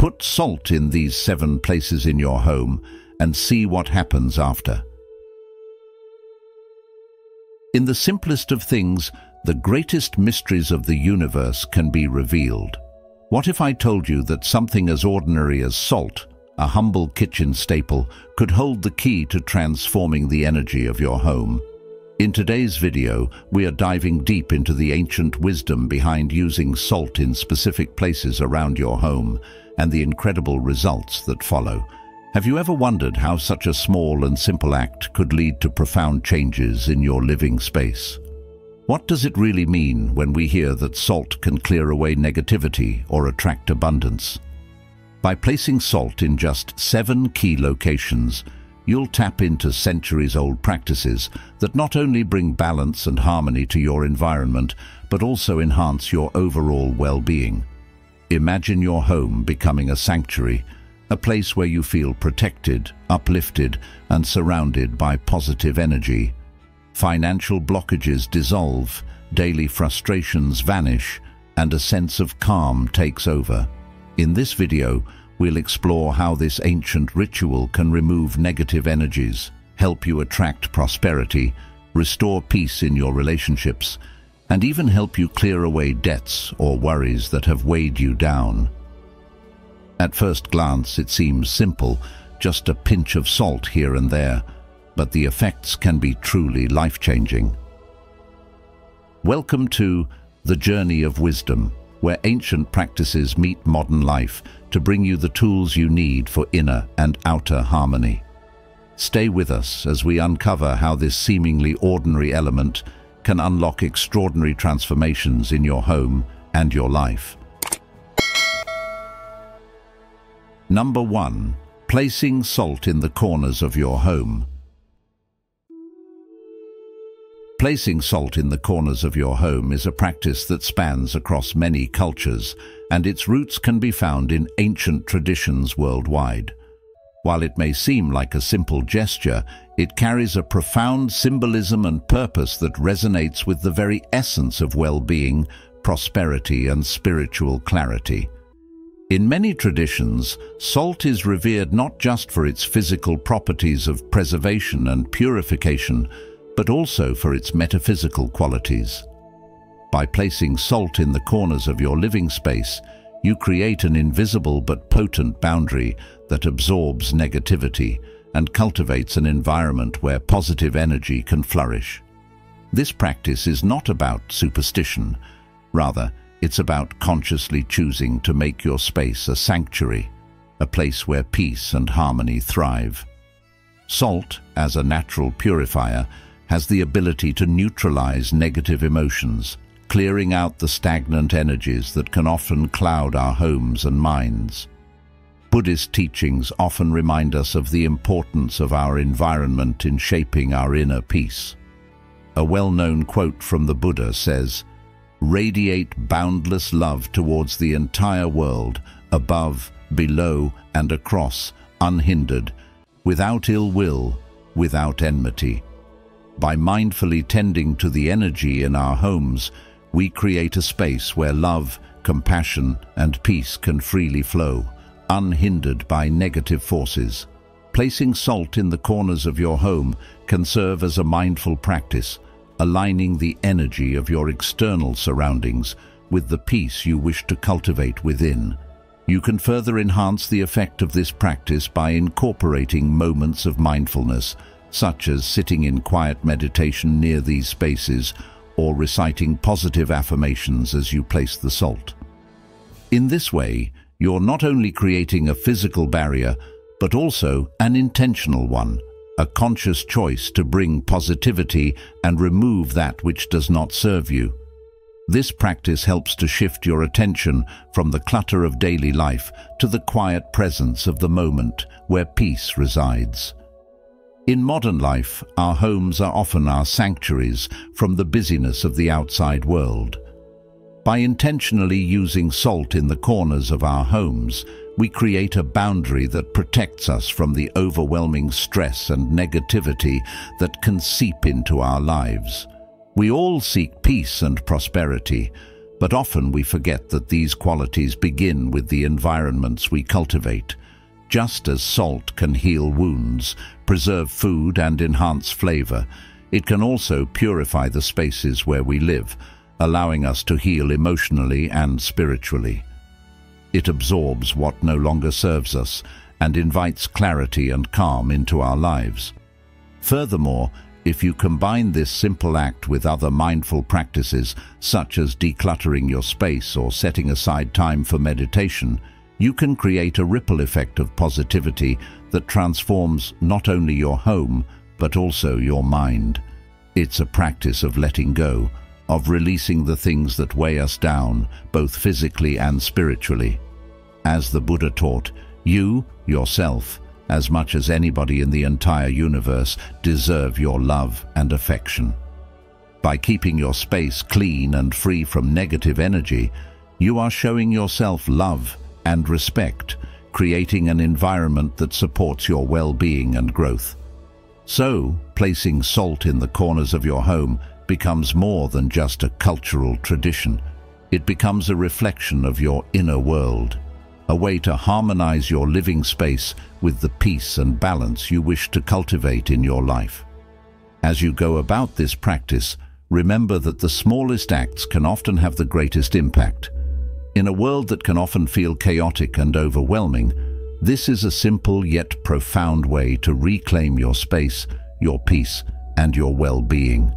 Put salt in these 7 places in your home and see what happens after. In the simplest of things, the greatest mysteries of the universe can be revealed. What if I told you that something as ordinary as salt, a humble kitchen staple, could hold the key to transforming the energy of your home? In today's video, we are diving deep into the ancient wisdom behind using salt in specific places around your home and the incredible results that follow. Have you ever wondered how such a small and simple act could lead to profound changes in your living space? What does it really mean when we hear that salt can clear away negativity or attract abundance? By placing salt in just 7 key locations, you'll tap into centuries-old practices that not only bring balance and harmony to your environment, but also enhance your overall well-being. Imagine your home becoming a sanctuary, a place where you feel protected, uplifted, and surrounded by positive energy. Financial blockages dissolve, daily frustrations vanish, and a sense of calm takes over. In this video, we'll explore how this ancient ritual can remove negative energies, help you attract prosperity, restore peace in your relationships, and even help you clear away debts or worries that have weighed you down. At first glance, it seems simple, just a pinch of salt here and there, but the effects can be truly life-changing. Welcome to The Journey of Wisdom, where ancient practices meet modern life to bring you the tools you need for inner and outer harmony. Stay with us as we uncover how this seemingly ordinary element can unlock extraordinary transformations in your home and your life. Number 1. Placing salt in the corners of your home. Placing salt in the corners of your home is a practice that spans across many cultures, and its roots can be found in ancient traditions worldwide. While it may seem like a simple gesture, it carries a profound symbolism and purpose that resonates with the very essence of well-being, prosperity, and spiritual clarity. In many traditions, salt is revered not just for its physical properties of preservation and purification, but also for its metaphysical qualities. By placing salt in the corners of your living space, you create an invisible but potent boundary that absorbs negativity and cultivates an environment where positive energy can flourish. This practice is not about superstition. Rather, it's about consciously choosing to make your space a sanctuary, a place where peace and harmony thrive. Salt, as a natural purifier, has the ability to neutralize negative emotions, clearing out the stagnant energies that can often cloud our homes and minds. Buddhist teachings often remind us of the importance of our environment in shaping our inner peace. A well-known quote from the Buddha says, "Radiate boundless love towards the entire world, above, below, and across, unhindered, without ill will, without enmity." By mindfully tending to the energy in our homes, we create a space where love, compassion, and peace can freely flow, unhindered by negative forces. Placing salt in the corners of your home can serve as a mindful practice, aligning the energy of your external surroundings with the peace you wish to cultivate within. You can further enhance the effect of this practice by incorporating moments of mindfulness, such as sitting in quiet meditation near these spaces or reciting positive affirmations as you place the salt. In this way, you're not only creating a physical barrier, but also an intentional one, a conscious choice to bring positivity and remove that which does not serve you. This practice helps to shift your attention from the clutter of daily life to the quiet presence of the moment where peace resides. In modern life, our homes are often our sanctuaries from the busyness of the outside world. By intentionally using salt in the corners of our homes, we create a boundary that protects us from the overwhelming stress and negativity that can seep into our lives. We all seek peace and prosperity, But often we forget that these qualities begin with the environments we cultivate. Just as salt can heal wounds, preserve food and enhance flavor, it can also purify the spaces where we live, allowing us to heal emotionally and spiritually. It absorbs what no longer serves us and invites clarity and calm into our lives. Furthermore, if you combine this simple act with other mindful practices, such as decluttering your space or setting aside time for meditation, you can create a ripple effect of positivity that transforms not only your home, but also your mind. It's a practice of letting go, of releasing the things that weigh us down, both physically and spiritually. As the Buddha taught, you, yourself, as much as anybody in the entire universe, deserve your love and affection. By keeping your space clean and free from negative energy, you are showing yourself love and respect, creating an environment that supports your well-being and growth. So, placing salt in the corners of your home becomes more than just a cultural tradition. It becomes a reflection of your inner world, a way to harmonize your living space with the peace and balance you wish to cultivate in your life. As you go about this practice, remember that the smallest acts can often have the greatest impact. In a world that can often feel chaotic and overwhelming, this is a simple yet profound way to reclaim your space, your peace, and your well-being.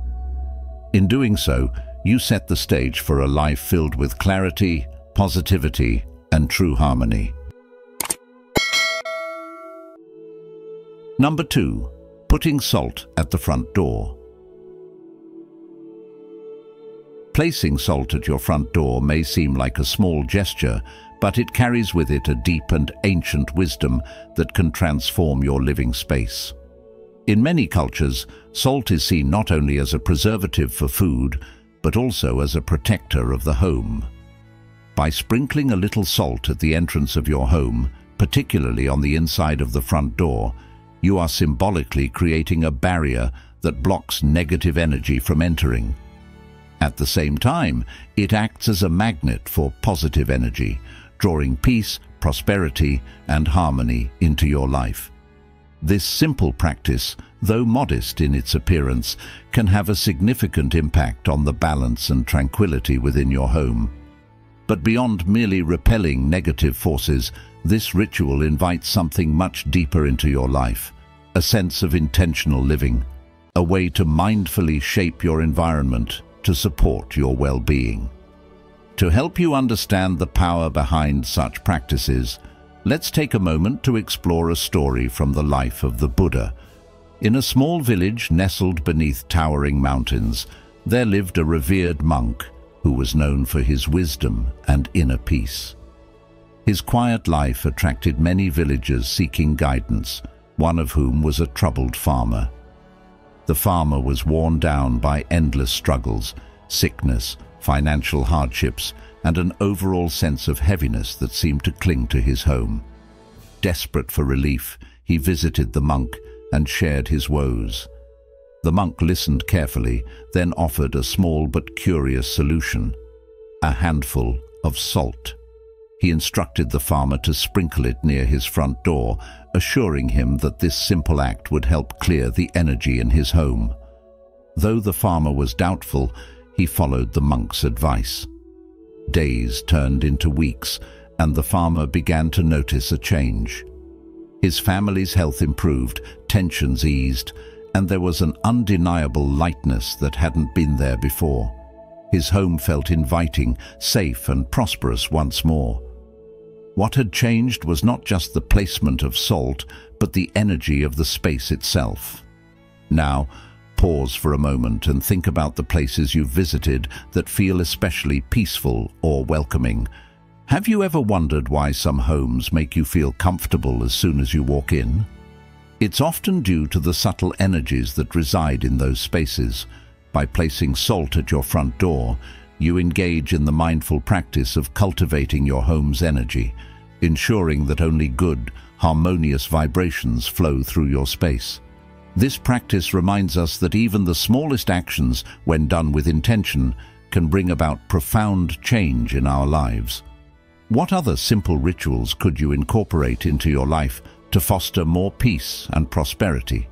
In doing so, you set the stage for a life filled with clarity, positivity, and true harmony. Number 2. Putting salt at the front door. Placing salt at your front door may seem like a small gesture, but it carries with it a deep and ancient wisdom that can transform your living space. In many cultures, salt is seen not only as a preservative for food, but also as a protector of the home. By sprinkling a little salt at the entrance of your home, particularly on the inside of the front door, you are symbolically creating a barrier that blocks negative energy from entering. At the same time, it acts as a magnet for positive energy, drawing peace, prosperity, and harmony into your life. This simple practice, though modest in its appearance, can have a significant impact on the balance and tranquility within your home. But beyond merely repelling negative forces, this ritual invites something much deeper into your life, a sense of intentional living, a way to mindfully shape your environment to support your well-being. To help you understand the power behind such practices, let's take a moment to explore a story from the life of the Buddha. In a small village nestled beneath towering mountains, there lived a revered monk who was known for his wisdom and inner peace. His quiet life attracted many villagers seeking guidance, one of whom was a troubled farmer. The farmer was worn down by endless struggles, sickness, financial hardships, and an overall sense of heaviness that seemed to cling to his home. Desperate for relief, he visited the monk and shared his woes. The monk listened carefully, then offered a small but curious solution: a handful of salt. He instructed the farmer to sprinkle it near his front door, assuring him that this simple act would help clear the energy in his home. Though the farmer was doubtful, he followed the monk's advice. Days turned into weeks, and the farmer began to notice a change. His family's health improved, tensions eased, and there was an undeniable lightness that hadn't been there before. His home felt inviting, safe, and prosperous once more. What had changed was not just the placement of salt, but the energy of the space itself. Now, pause for a moment and think about the places you've visited that feel especially peaceful or welcoming. Have you ever wondered why some homes make you feel comfortable as soon as you walk in? It's often due to the subtle energies that reside in those spaces. By placing salt at your front door, you engage in the mindful practice of cultivating your home's energy, ensuring that only good, harmonious vibrations flow through your space. This practice reminds us that even the smallest actions, when done with intention, can bring about profound change in our lives. What other simple rituals could you incorporate into your life to foster more peace and prosperity?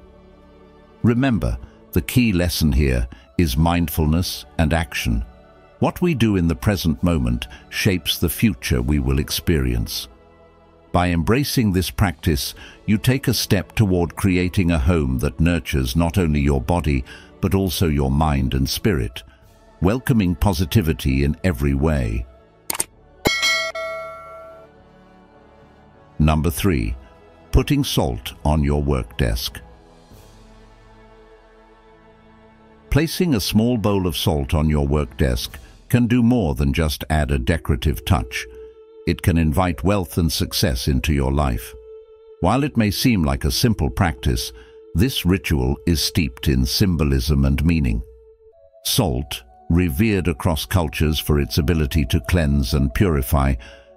Remember, the key lesson here is mindfulness and action. What we do in the present moment shapes the future we will experience. By embracing this practice, you take a step toward creating a home that nurtures not only your body, but also your mind and spirit, welcoming positivity in every way. Number 3. Putting salt on your work desk. Placing a small bowl of salt on your work desk can do more than just add a decorative touch. It can invite wealth and success into your life. While it may seem like a simple practice, this ritual is steeped in symbolism and meaning. Salt, revered across cultures for its ability to cleanse and purify,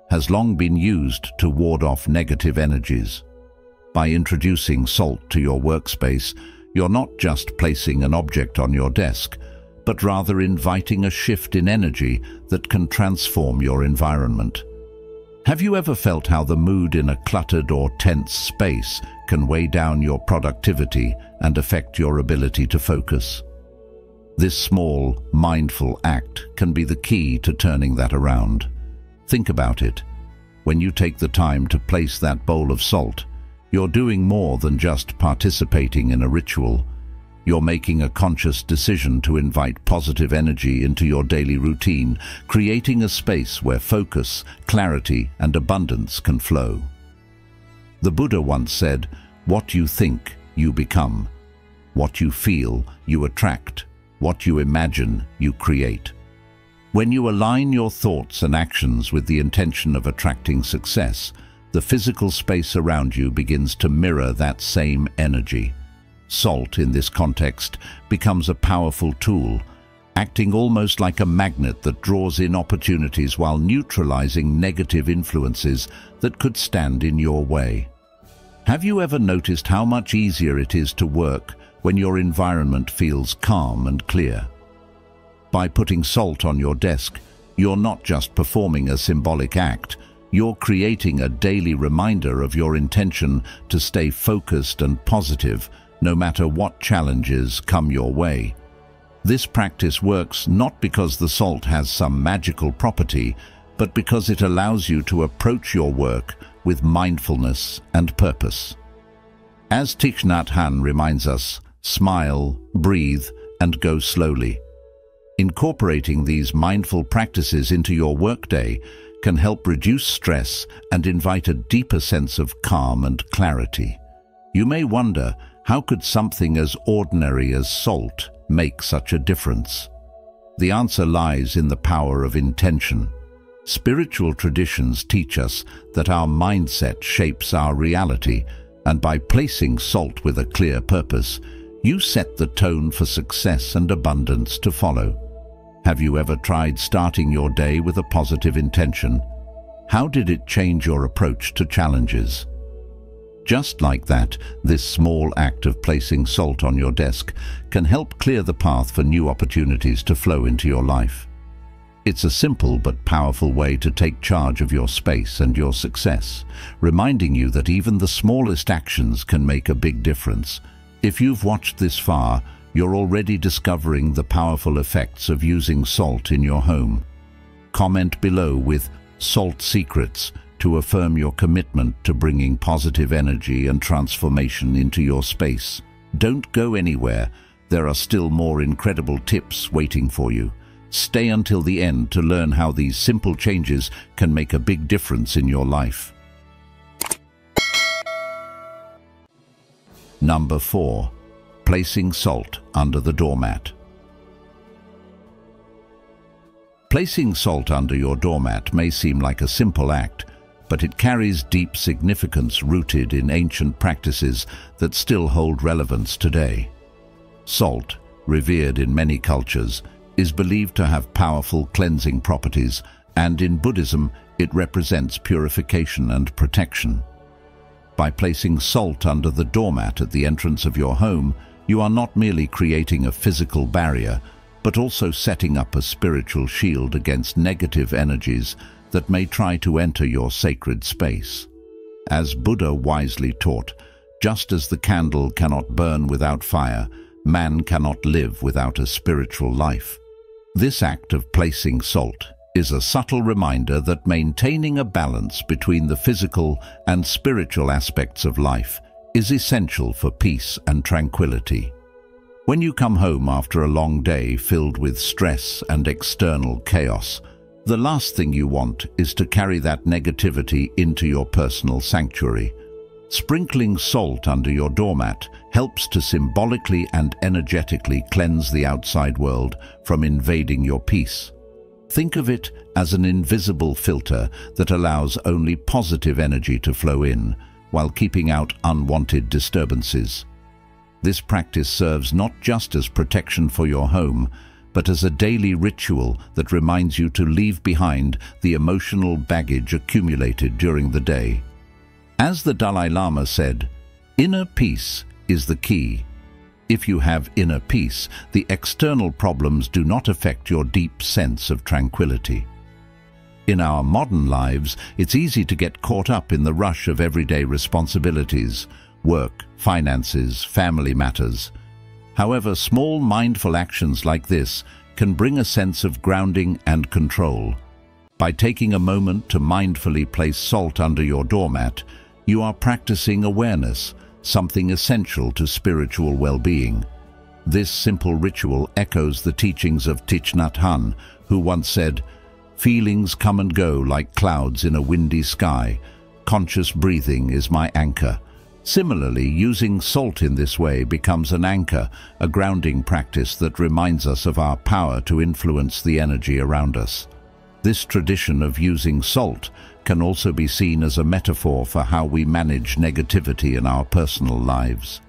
has long been used to ward off negative energies. By introducing salt to your workspace, you're not just placing an object on your desk, but rather inviting a shift in energy that can transform your environment. Have you ever felt how the mood in a cluttered or tense space can weigh down your productivity and affect your ability to focus? This small, mindful act can be the key to turning that around. Think about it. When you take the time to place that bowl of salt, you're doing more than just participating in a ritual. You're making a conscious decision to invite positive energy into your daily routine, creating a space where focus, clarity, and abundance can flow. The Buddha once said, "What you think, you become. What you feel, you attract. What you imagine, you create." When you align your thoughts and actions with the intention of attracting success, the physical space around you begins to mirror that same energy. Salt, in this context, becomes a powerful tool, acting almost like a magnet that draws in opportunities while neutralizing negative influences that could stand in your way. Have you ever noticed how much easier it is to work when your environment feels calm and clear? By putting salt on your desk, you're not just performing a symbolic act, you're creating a daily reminder of your intention to stay focused and positive, no matter what challenges come your way. This practice works not because the salt has some magical property, but because it allows you to approach your work with mindfulness and purpose. As Thich Nhat Hanh reminds us, smile, breathe, and go slowly. Incorporating these mindful practices into your workday can help reduce stress and invite a deeper sense of calm and clarity. You may wonder, how could something as ordinary as salt make such a difference? The answer lies in the power of intention. Spiritual traditions teach us that our mindset shapes our reality, and by placing salt with a clear purpose, you set the tone for success and abundance to follow. Have you ever tried starting your day with a positive intention? How did it change your approach to challenges? Just like that, this small act of placing salt on your desk can help clear the path for new opportunities to flow into your life. It's a simple but powerful way to take charge of your space and your success, reminding you that even the smallest actions can make a big difference. If you've watched this far, you're already discovering the powerful effects of using salt in your home. Comment below with "Salt Secrets" to affirm your commitment to bringing positive energy and transformation into your space. Don't go anywhere. There are still more incredible tips waiting for you. Stay until the end to learn how these simple changes can make a big difference in your life. Number 4. Placing salt under the doormat. Placing salt under your doormat may seem like a simple act, but it carries deep significance rooted in ancient practices that still hold relevance today. Salt, revered in many cultures, is believed to have powerful cleansing properties, and in Buddhism it represents purification and protection. By placing salt under the doormat at the entrance of your home, you are not merely creating a physical barrier, but also setting up a spiritual shield against negative energies that may try to enter your sacred space. As Buddha wisely taught, just as the candle cannot burn without fire, man cannot live without a spiritual life. This act of placing salt is a subtle reminder that maintaining a balance between the physical and spiritual aspects of life is essential for peace and tranquility. When you come home after a long day filled with stress and external chaos, the last thing you want is to carry that negativity into your personal sanctuary. Sprinkling salt under your doormat helps to symbolically and energetically cleanse the outside world from invading your peace. Think of it as an invisible filter that allows only positive energy to flow in, while keeping out unwanted disturbances. This practice serves not just as protection for your home, but as a daily ritual that reminds you to leave behind the emotional baggage accumulated during the day. As the Dalai Lama said, "Inner peace is the key." If you have inner peace, the external problems do not affect your deep sense of tranquility. In our modern lives, it's easy to get caught up in the rush of everyday responsibilities, work, finances, family matters. However, small mindful actions like this can bring a sense of grounding and control. By taking a moment to mindfully place salt under your doormat, you are practicing awareness, something essential to spiritual well-being. This simple ritual echoes the teachings of Thich Nhat Hanh, who once said, "Feelings come and go like clouds in a windy sky. Conscious breathing is my anchor." Similarly, using salt in this way becomes an anchor, a grounding practice that reminds us of our power to influence the energy around us. This tradition of using salt can also be seen as a metaphor for how we manage negativity in our personal lives.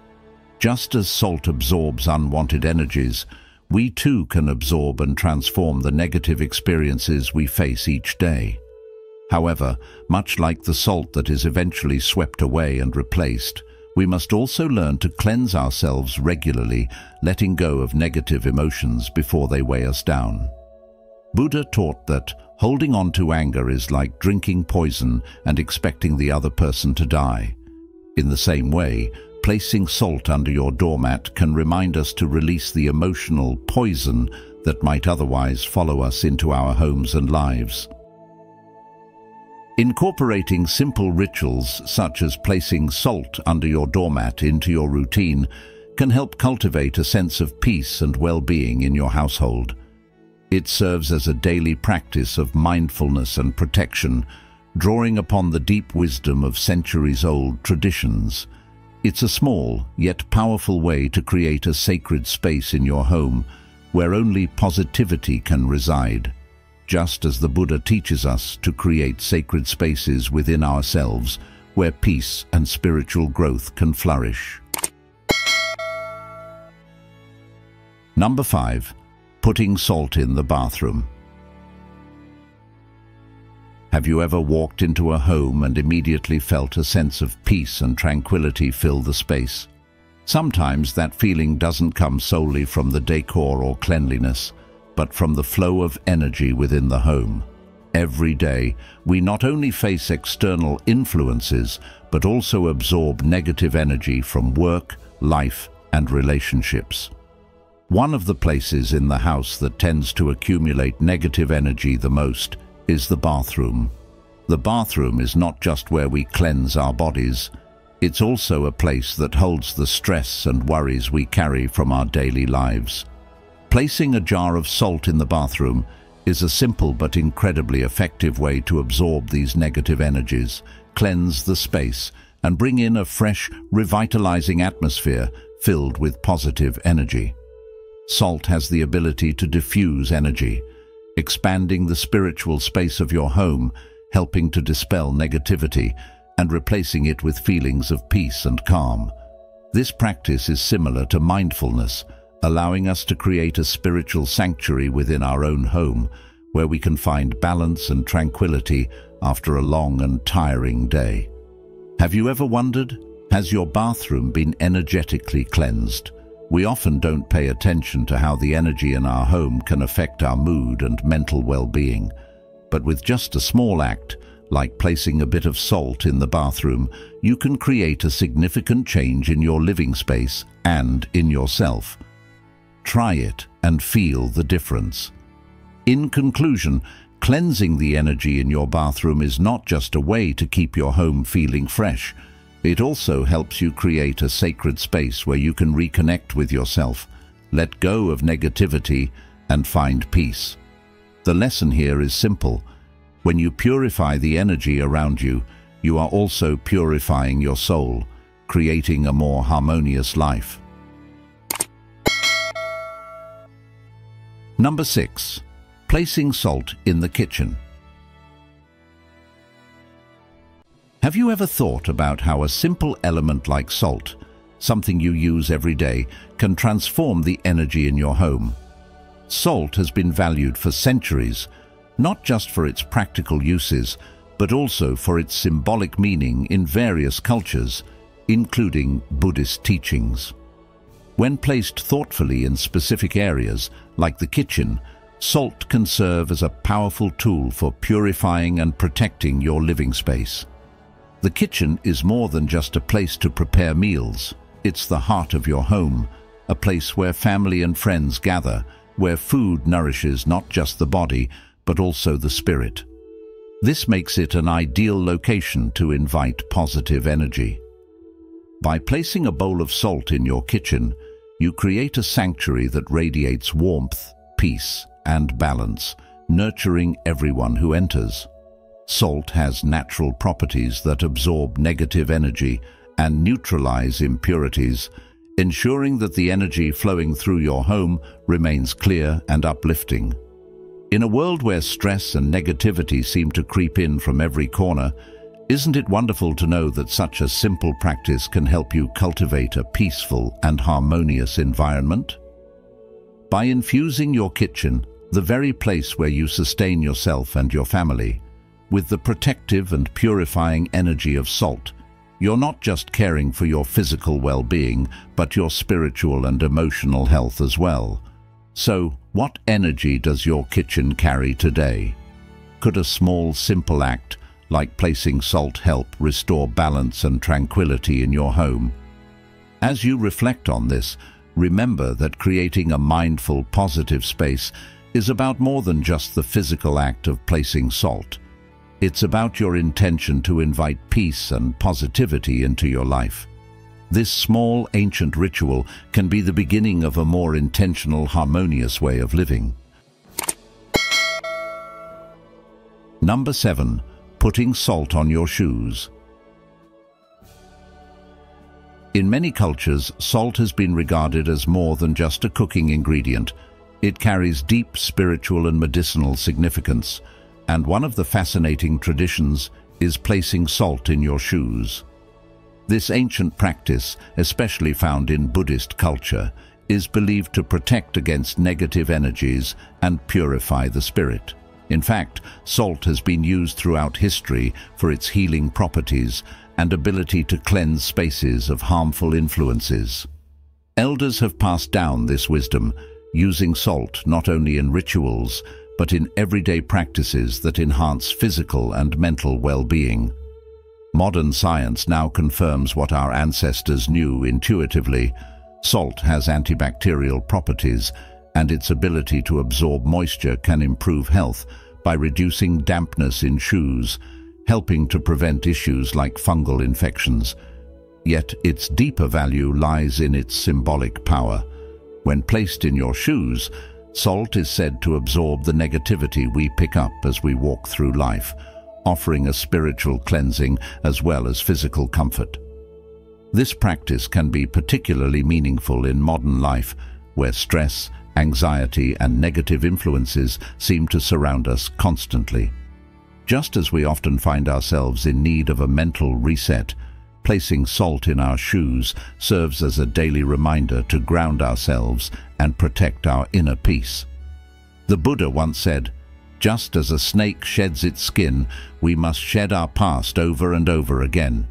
Just as salt absorbs unwanted energies, we too can absorb and transform the negative experiences we face each day. However, much like the salt that is eventually swept away and replaced, we must also learn to cleanse ourselves regularly, letting go of negative emotions before they weigh us down. Buddha taught that holding on to anger is like drinking poison and expecting the other person to die. In the same way, placing salt under your doormat can remind us to release the emotional poison that might otherwise follow us into our homes and lives. Incorporating simple rituals such as placing salt under your doormat into your routine can help cultivate a sense of peace and well-being in your household. It serves as a daily practice of mindfulness and protection, drawing upon the deep wisdom of centuries-old traditions. It's a small, yet powerful way to create a sacred space in your home where only positivity can reside. Just as the Buddha teaches us to create sacred spaces within ourselves where peace and spiritual growth can flourish. Number 5. Putting salt in the bathroom. Have you ever walked into a home and immediately felt a sense of peace and tranquility fill the space? Sometimes that feeling doesn't come solely from the decor or cleanliness, but from the flow of energy within the home. Every day, we not only face external influences, but also absorb negative energy from work, life, and relationships. One of the places in the house that tends to accumulate negative energy the most is the bathroom. The bathroom is not just where we cleanse our bodies, it's also a place that holds the stress and worries we carry from our daily lives. Placing a jar of salt in the bathroom is a simple but incredibly effective way to absorb these negative energies, cleanse the space, and bring in a fresh, revitalizing atmosphere filled with positive energy. Salt has the ability to diffuse energy, expanding the spiritual space of your home, helping to dispel negativity and replacing it with feelings of peace and calm. This practice is similar to mindfulness, allowing us to create a spiritual sanctuary within our own home, where we can find balance and tranquility after a long and tiring day. Have you ever wondered, has your bathroom been energetically cleansed? We often don't pay attention to how the energy in our home can affect our mood and mental well-being. But with just a small act, like placing a bit of salt in the bathroom, you can create a significant change in your living space and in yourself. Try it and feel the difference. In conclusion, cleansing the energy in your bathroom is not just a way to keep your home feeling fresh. It also helps you create a sacred space where you can reconnect with yourself, let go of negativity, and find peace. The lesson here is simple. When you purify the energy around you, you are also purifying your soul, creating a more harmonious life. Number 6. Placing salt in the kitchen. Have you ever thought about how a simple element like salt, something you use every day, can transform the energy in your home? Salt has been valued for centuries, not just for its practical uses, but also for its symbolic meaning in various cultures, including Buddhist teachings. When placed thoughtfully in specific areas, like the kitchen, salt can serve as a powerful tool for purifying and protecting your living space. The kitchen is more than just a place to prepare meals. It's the heart of your home, a place where family and friends gather, where food nourishes not just the body, but also the spirit. This makes it an ideal location to invite positive energy. By placing a bowl of salt in your kitchen, you create a sanctuary that radiates warmth, peace, and balance, nurturing everyone who enters. Salt has natural properties that absorb negative energy and neutralize impurities, ensuring that the energy flowing through your home remains clear and uplifting. In a world where stress and negativity seem to creep in from every corner, isn't it wonderful to know that such a simple practice can help you cultivate a peaceful and harmonious environment? By infusing your kitchen, the very place where you sustain yourself and your family, with the protective and purifying energy of salt, you're not just caring for your physical well-being, but your spiritual and emotional health as well. So, what energy does your kitchen carry today? Could a small, simple act, like placing salt, help restore balance and tranquility in your home? As you reflect on this, remember that creating a mindful, positive space is about more than just the physical act of placing salt. It's about your intention to invite peace and positivity into your life. This small, ancient ritual can be the beginning of a more intentional, harmonious way of living. Number 7. Putting salt on your shoes. In many cultures, salt has been regarded as more than just a cooking ingredient. It carries deep spiritual and medicinal significance, and one of the fascinating traditions is placing salt in your shoes. This ancient practice, especially found in Buddhist culture, is believed to protect against negative energies and purify the spirit. In fact, salt has been used throughout history for its healing properties and ability to cleanse spaces of harmful influences. Elders have passed down this wisdom, using salt not only in rituals, but in everyday practices that enhance physical and mental well-being. Modern science now confirms what our ancestors knew intuitively. Salt has antibacterial properties, and its ability to absorb moisture can improve health by reducing dampness in shoes, helping to prevent issues like fungal infections. Yet its deeper value lies in its symbolic power. When placed in your shoes, salt is said to absorb the negativity we pick up as we walk through life, offering a spiritual cleansing as well as physical comfort. This practice can be particularly meaningful in modern life, where stress, anxiety, and negative influences seem to surround us constantly. Just as we often find ourselves in need of a mental reset, placing salt in our shoes serves as a daily reminder to ground ourselves and protect our inner peace. The Buddha once said, "Just as a snake sheds its skin, we must shed our past over and over again."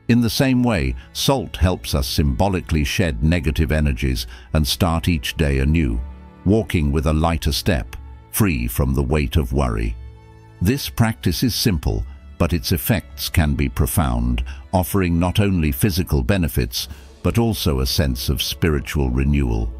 In the same way, salt helps us symbolically shed negative energies and start each day anew, walking with a lighter step, free from the weight of worry. This practice is simple, but its effects can be profound, offering not only physical benefits, but also a sense of spiritual renewal.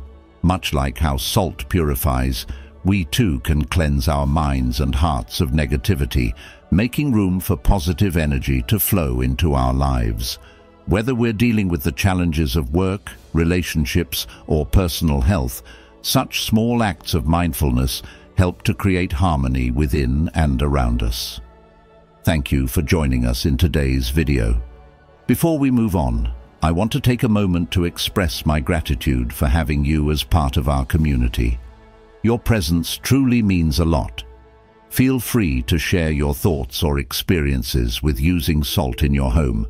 Much like how salt purifies, we too can cleanse our minds and hearts of negativity, making room for positive energy to flow into our lives. Whether we're dealing with the challenges of work, relationships, or personal health, such small acts of mindfulness help to create harmony within and around us. Thank you for joining us in today's video. Before we move on, I want to take a moment to express my gratitude for having you as part of our community. Your presence truly means a lot. Feel free to share your thoughts or experiences with using salt in your home.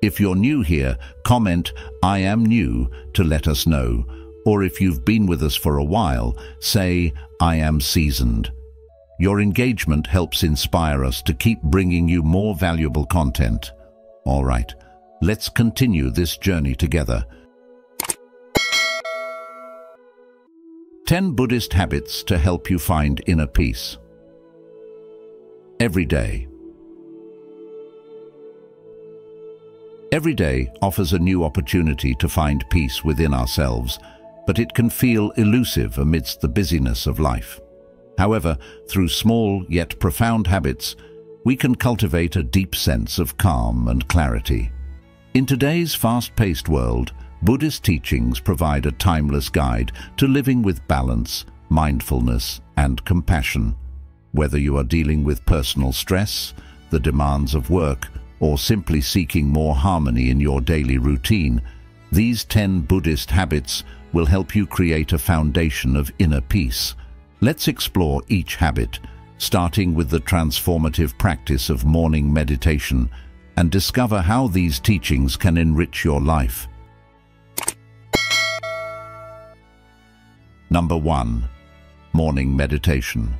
If you're new here, comment "I am new" to let us know, or if you've been with us for a while, say "I am seasoned." Your engagement helps inspire us to keep bringing you more valuable content. All right, let's continue this journey together. 10 Buddhist habits to help you find inner peace. Every day. Every day offers a new opportunity to find peace within ourselves, but it can feel elusive amidst the busyness of life. However, through small yet profound habits, we can cultivate a deep sense of calm and clarity. In today's fast-paced world, Buddhist teachings provide a timeless guide to living with balance, mindfulness, and compassion. Whether you are dealing with personal stress, the demands of work, or simply seeking more harmony in your daily routine, these 10 Buddhist habits will help you create a foundation of inner peace. Let's explore each habit, starting with the transformative practice of morning meditation, and discover how these teachings can enrich your life. Number 1. Morning meditation.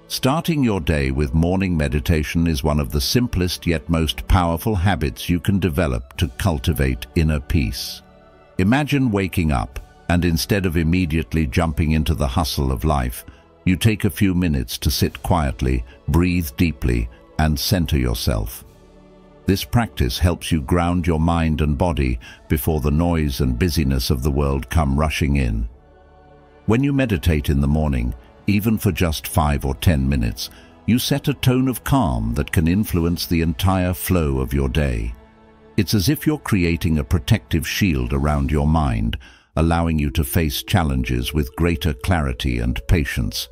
Starting your day with morning meditation is one of the simplest yet most powerful habits you can develop to cultivate inner peace. Imagine waking up, and instead of immediately jumping into the hustle of life, you take a few minutes to sit quietly, breathe deeply, and center yourself. This practice helps you ground your mind and body before the noise and busyness of the world come rushing in. When you meditate in the morning, even for just 5 or 10 minutes, you set a tone of calm that can influence the entire flow of your day. It's as if you're creating a protective shield around your mind, allowing you to face challenges with greater clarity and patience.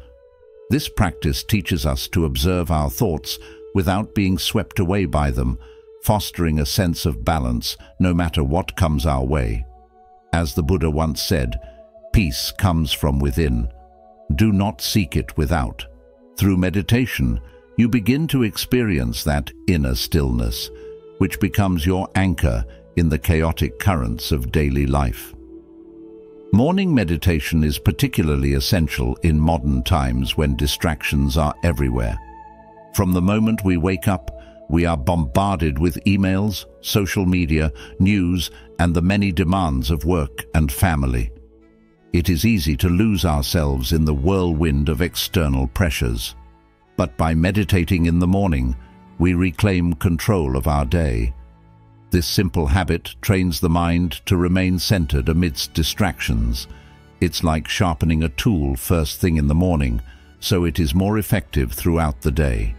This practice teaches us to observe our thoughts without being swept away by them, fostering a sense of balance no matter what comes our way. As the Buddha once said, "Peace comes from within. Do not seek it without." Through meditation, you begin to experience that inner stillness, which becomes your anchor in the chaotic currents of daily life. Morning meditation is particularly essential in modern times when distractions are everywhere. From the moment we wake up, we are bombarded with emails, social media, news, and the many demands of work and family. It is easy to lose ourselves in the whirlwind of external pressures. But by meditating in the morning, we reclaim control of our day. This simple habit trains the mind to remain centered amidst distractions. It's like sharpening a tool first thing in the morning, so it is more effective throughout the day.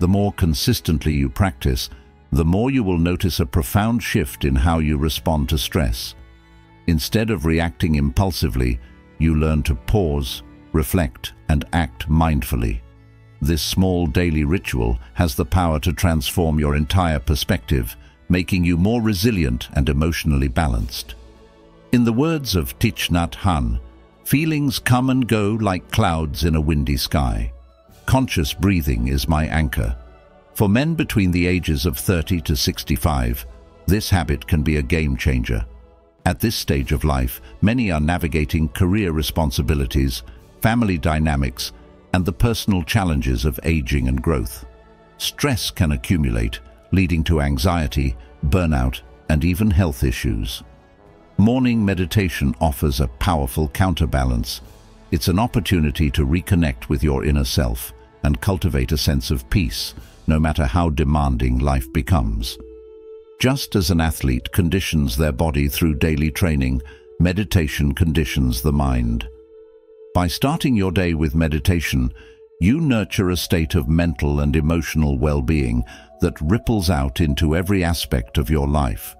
The more consistently you practice, the more you will notice a profound shift in how you respond to stress. Instead of reacting impulsively, you learn to pause, reflect, and act mindfully. This small daily ritual has the power to transform your entire perspective, making you more resilient and emotionally balanced. In the words of Thich Nhat Hanh, "Feelings come and go like clouds in a windy sky. Conscious breathing is my anchor." For men between the ages of 30 to 65, this habit can be a game changer. At this stage of life, many are navigating career responsibilities, family dynamics, and the personal challenges of aging and growth. stress can accumulate, leading to anxiety, burnout, and even health issues. Morning meditation offers a powerful counterbalance. It's an opportunity to reconnect with your inner self and cultivate a sense of peace, no matter how demanding life becomes. Just as an athlete conditions their body through daily training, meditation conditions the mind. By starting your day with meditation, you nurture a state of mental and emotional well-being that ripples out into every aspect of your life.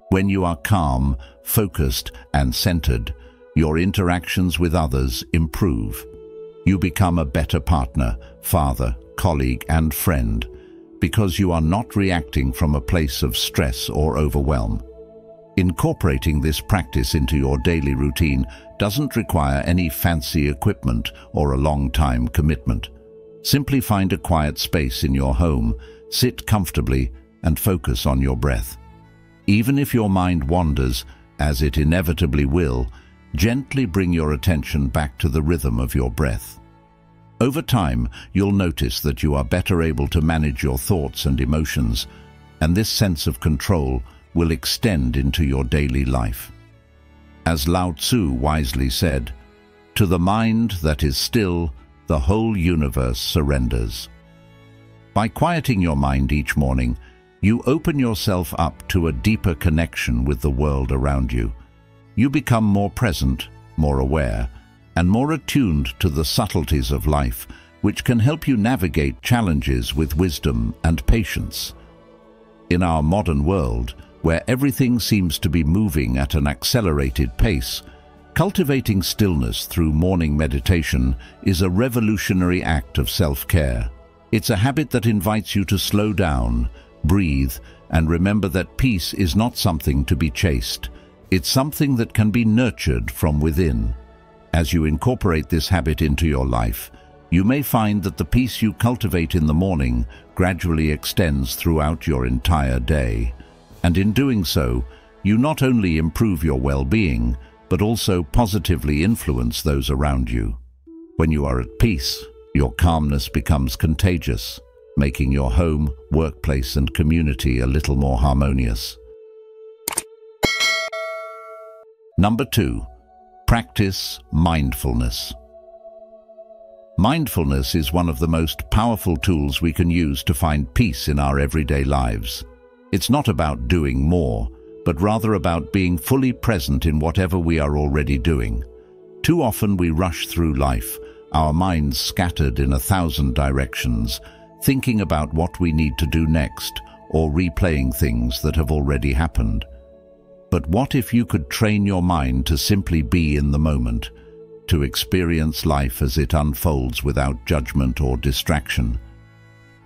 When you are calm, focused, and centered, your interactions with others improve. You become a better partner, father, colleague, and friend, because you are not reacting from a place of stress or overwhelm. Incorporating this practice into your daily routine doesn't require any fancy equipment or a long-time commitment. Simply find a quiet space in your home, sit comfortably, and focus on your breath. Even if your mind wanders, as it inevitably will, gently bring your attention back to the rhythm of your breath. Over time, you'll notice that you are better able to manage your thoughts and emotions, and this sense of control will extend into your daily life. As Lao Tzu wisely said, "To the mind that is still, the whole universe surrenders." By quieting your mind each morning, you open yourself up to a deeper connection with the world around you. You become more present, more aware, and more attuned to the subtleties of life, which can help you navigate challenges with wisdom and patience. In our modern world, where everything seems to be moving at an accelerated pace, cultivating stillness through morning meditation is a revolutionary act of self-care. It's a habit that invites you to slow down, breathe, and remember that peace is not something to be chased. It's something that can be nurtured from within. As you incorporate this habit into your life, you may find that the peace you cultivate in the morning gradually extends throughout your entire day. And in doing so, you not only improve your well-being, but also positively influence those around you. When you are at peace, your calmness becomes contagious, making your home, workplace, and community a little more harmonious. Number 2. Practice mindfulness. Mindfulness is one of the most powerful tools we can use to find peace in our everyday lives. It's not about doing more, but rather about being fully present in whatever we are already doing. Too often we rush through life, our minds scattered in 1,000 directions, thinking about what we need to do next, or replaying things that have already happened. But what if you could train your mind to simply be in the moment, to experience life as it unfolds without judgment or distraction?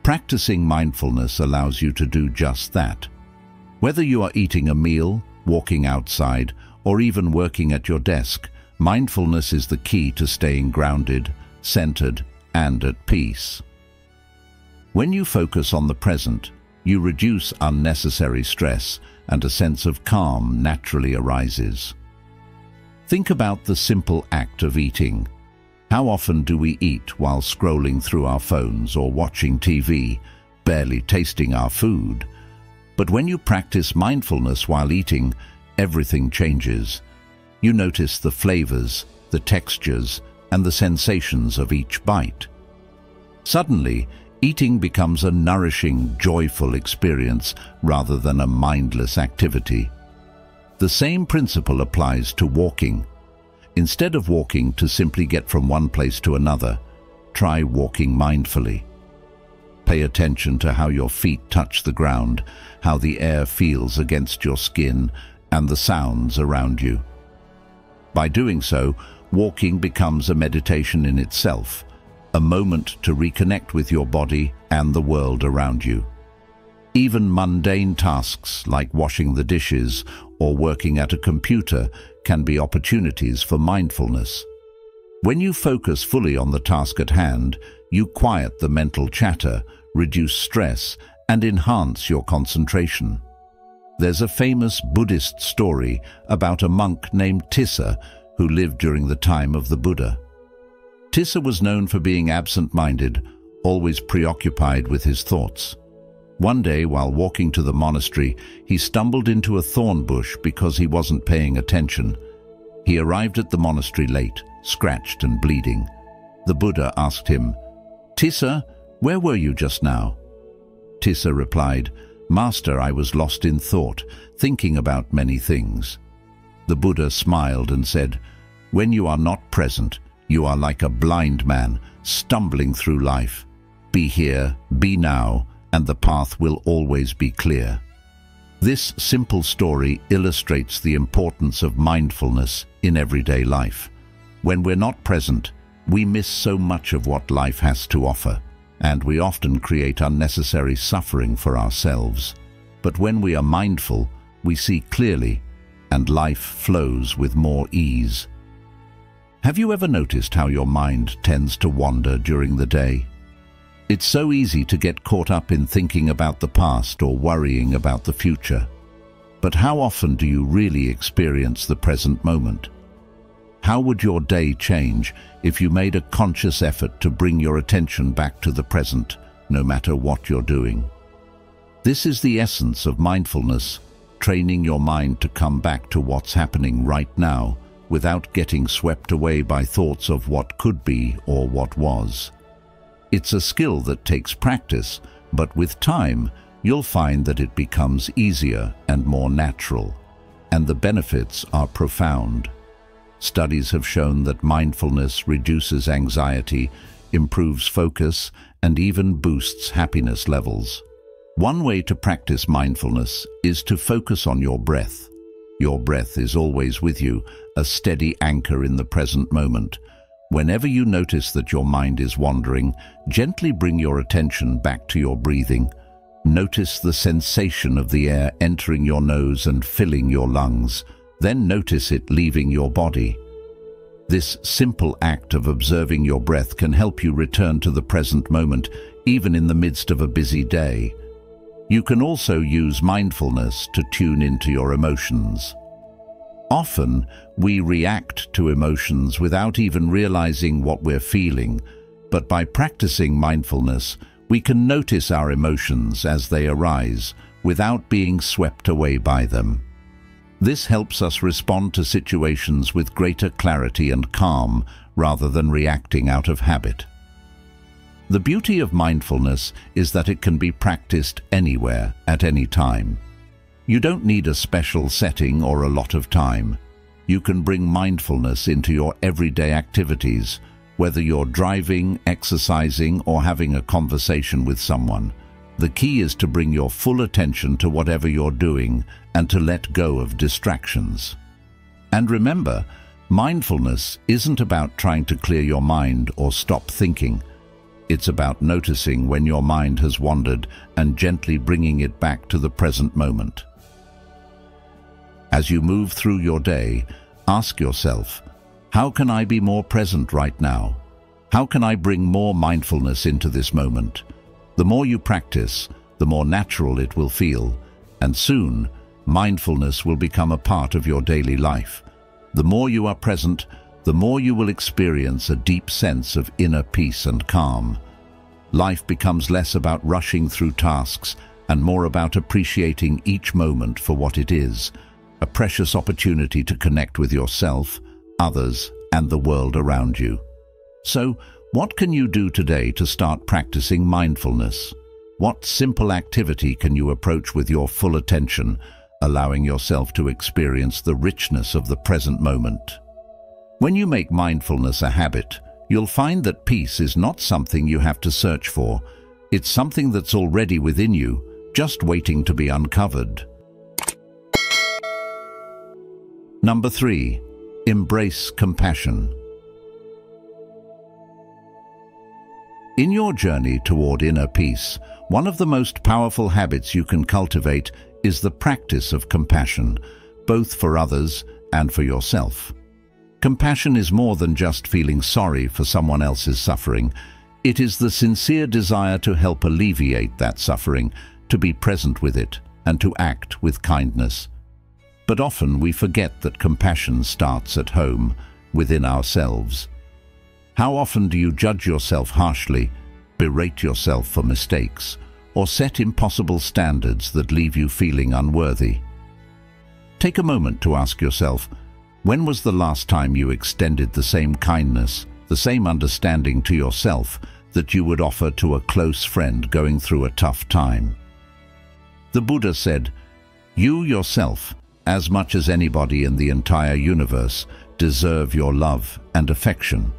Practicing mindfulness allows you to do just that. Whether you are eating a meal, walking outside, or even working at your desk, mindfulness is the key to staying grounded, centered, and at peace. When you focus on the present, you reduce unnecessary stress, and a sense of calm naturally arises. Think about the simple act of eating. How often do we eat while scrolling through our phones or watching TV, barely tasting our food? But when you practice mindfulness while eating, everything changes. You notice the flavors, the textures, and the sensations of each bite. Suddenly, eating becomes a nourishing, joyful experience rather than a mindless activity. The same principle applies to walking. Instead of walking to simply get from one place to another, try walking mindfully. Pay attention to how your feet touch the ground, how the air feels against your skin, and the sounds around you. By doing so, walking becomes a meditation in itself, a moment to reconnect with your body and the world around you. Even mundane tasks like washing the dishes or working at a computer can be opportunities for mindfulness. When you focus fully on the task at hand, you quiet the mental chatter, reduce stress, and enhance your concentration. There's a famous Buddhist story about a monk named Tissa who lived during the time of the Buddha. Tissa was known for being absent-minded, always preoccupied with his thoughts. One day, while walking to the monastery, he stumbled into a thorn bush because he wasn't paying attention. He arrived at the monastery late, scratched and bleeding. The Buddha asked him, "Tissa, where were you just now?" Tissa replied, "Master, I was lost in thought, thinking about many things." The Buddha smiled and said, "When you are not present, you are like a blind man, stumbling through life. Be here, be now, and the path will always be clear." This simple story illustrates the importance of mindfulness in everyday life. When we're not present, we miss so much of what life has to offer, and we often create unnecessary suffering for ourselves. But when we are mindful, we see clearly, and life flows with more ease. Have you ever noticed how your mind tends to wander during the day? It's so easy to get caught up in thinking about the past or worrying about the future. But how often do you really experience the present moment? How would your day change if you made a conscious effort to bring your attention back to the present, no matter what you're doing? This is the essence of mindfulness, training your mind to come back to what's happening right now without getting swept away by thoughts of what could be or what was. It's a skill that takes practice, but with time, you'll find that it becomes easier and more natural, and the benefits are profound. Studies have shown that mindfulness reduces anxiety, improves focus, and even boosts happiness levels. One way to practice mindfulness is to focus on your breath. Your breath is always with you, a steady anchor in the present moment. Whenever you notice that your mind is wandering, gently bring your attention back to your breathing. Notice the sensation of the air entering your nose and filling your lungs. Then notice it leaving your body. This simple act of observing your breath can help you return to the present moment, even in the midst of a busy day. You can also use mindfulness to tune into your emotions. Often, we react to emotions without even realizing what we're feeling, but by practicing mindfulness, we can notice our emotions as they arise without being swept away by them. This helps us respond to situations with greater clarity and calm rather than reacting out of habit. The beauty of mindfulness is that it can be practiced anywhere, at any time. You don't need a special setting or a lot of time. You can bring mindfulness into your everyday activities, whether you're driving, exercising, or having a conversation with someone. The key is to bring your full attention to whatever you're doing and to let go of distractions. And remember, mindfulness isn't about trying to clear your mind or stop thinking. It's about noticing when your mind has wandered and gently bringing it back to the present moment. As you move through your day, ask yourself, how can I be more present right now? How can I bring more mindfulness into this moment? The more you practice, the more natural it will feel, and soon, mindfulness will become a part of your daily life. The more you are present, the more you will experience a deep sense of inner peace and calm. Life becomes less about rushing through tasks and more about appreciating each moment for what it is, a precious opportunity to connect with yourself, others, and the world around you. So, what can you do today to start practicing mindfulness? What simple activity can you approach with your full attention, allowing yourself to experience the richness of the present moment? When you make mindfulness a habit, you'll find that peace is not something you have to search for. It's something that's already within you, just waiting to be uncovered. Number 3. Embrace compassion. In your journey toward inner peace, one of the most powerful habits you can cultivate is the practice of compassion, both for others and for yourself. Compassion is more than just feeling sorry for someone else's suffering. It is the sincere desire to help alleviate that suffering, to be present with it, and to act with kindness. But often we forget that compassion starts at home, within ourselves. How often do you judge yourself harshly, berate yourself for mistakes, or set impossible standards that leave you feeling unworthy. Take a moment to ask yourself, when was the last time you extended the same kindness, the same understanding to yourself that you would offer to a close friend going through a tough time? The Buddha said, "You yourself, as much as anybody in the entire universe, deserve your love and affection."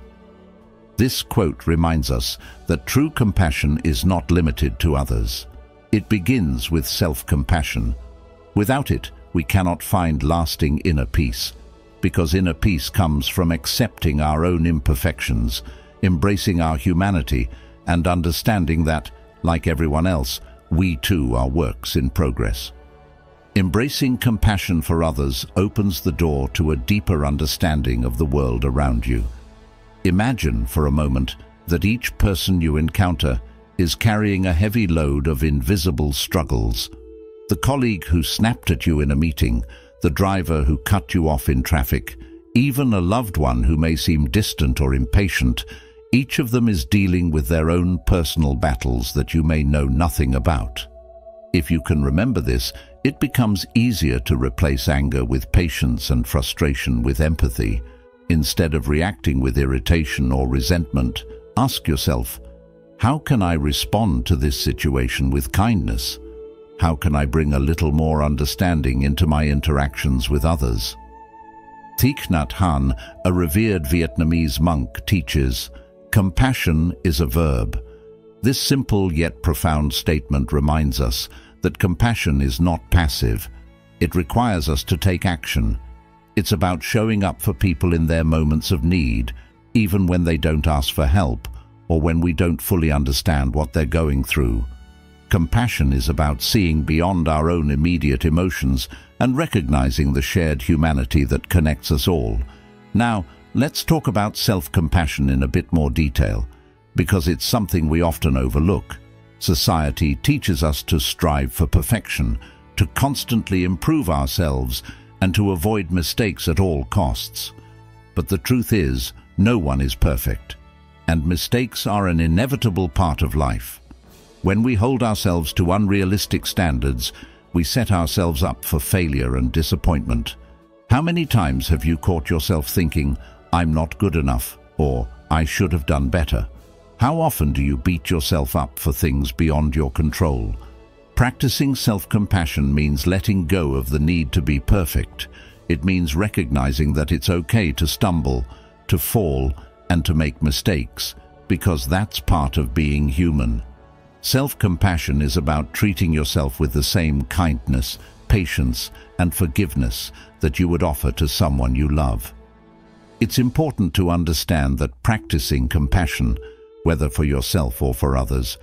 This quote reminds us that true compassion is not limited to others. It begins with self-compassion. Without it, we cannot find lasting inner peace, because inner peace comes from accepting our own imperfections, embracing our humanity, and understanding that, like everyone else, we too are works in progress. Embracing compassion for others opens the door to a deeper understanding of the world around you. Imagine for a moment that each person you encounter is carrying a heavy load of invisible struggles. The colleague who snapped at you in a meeting, the driver who cut you off in traffic, even a loved one who may seem distant or impatient, each of them is dealing with their own personal battles that you may know nothing about. If you can remember this, it becomes easier to replace anger with patience and frustration with empathy. Instead of reacting with irritation or resentment, ask yourself, how can I respond to this situation with kindness? How can I bring a little more understanding into my interactions with others? Thich Nhat Hanh, a revered Vietnamese monk, teaches, "Compassion is a verb." This simple yet profound statement reminds us that compassion is not passive. It requires us to take action. It's about showing up for people in their moments of need, even when they don't ask for help or when we don't fully understand what they're going through. Compassion is about seeing beyond our own immediate emotions and recognizing the shared humanity that connects us all. Now, let's talk about self-compassion in a bit more detail, because it's something we often overlook. Society teaches us to strive for perfection, to constantly improve ourselves, and to avoid mistakes at all costs. But the truth is, no one is perfect, and mistakes are an inevitable part of life. When we hold ourselves to unrealistic standards, we set ourselves up for failure and disappointment. How many times have you caught yourself thinking, "I'm not good enough," or "I should have done better"? How often do you beat yourself up for things beyond your control? Practicing self-compassion means letting go of the need to be perfect. It means recognizing that it's okay to stumble, to fall, and to make mistakes, because that's part of being human. Self-compassion is about treating yourself with the same kindness, patience, and forgiveness that you would offer to someone you love. It's important to understand that practicing compassion, whether for yourself or for others,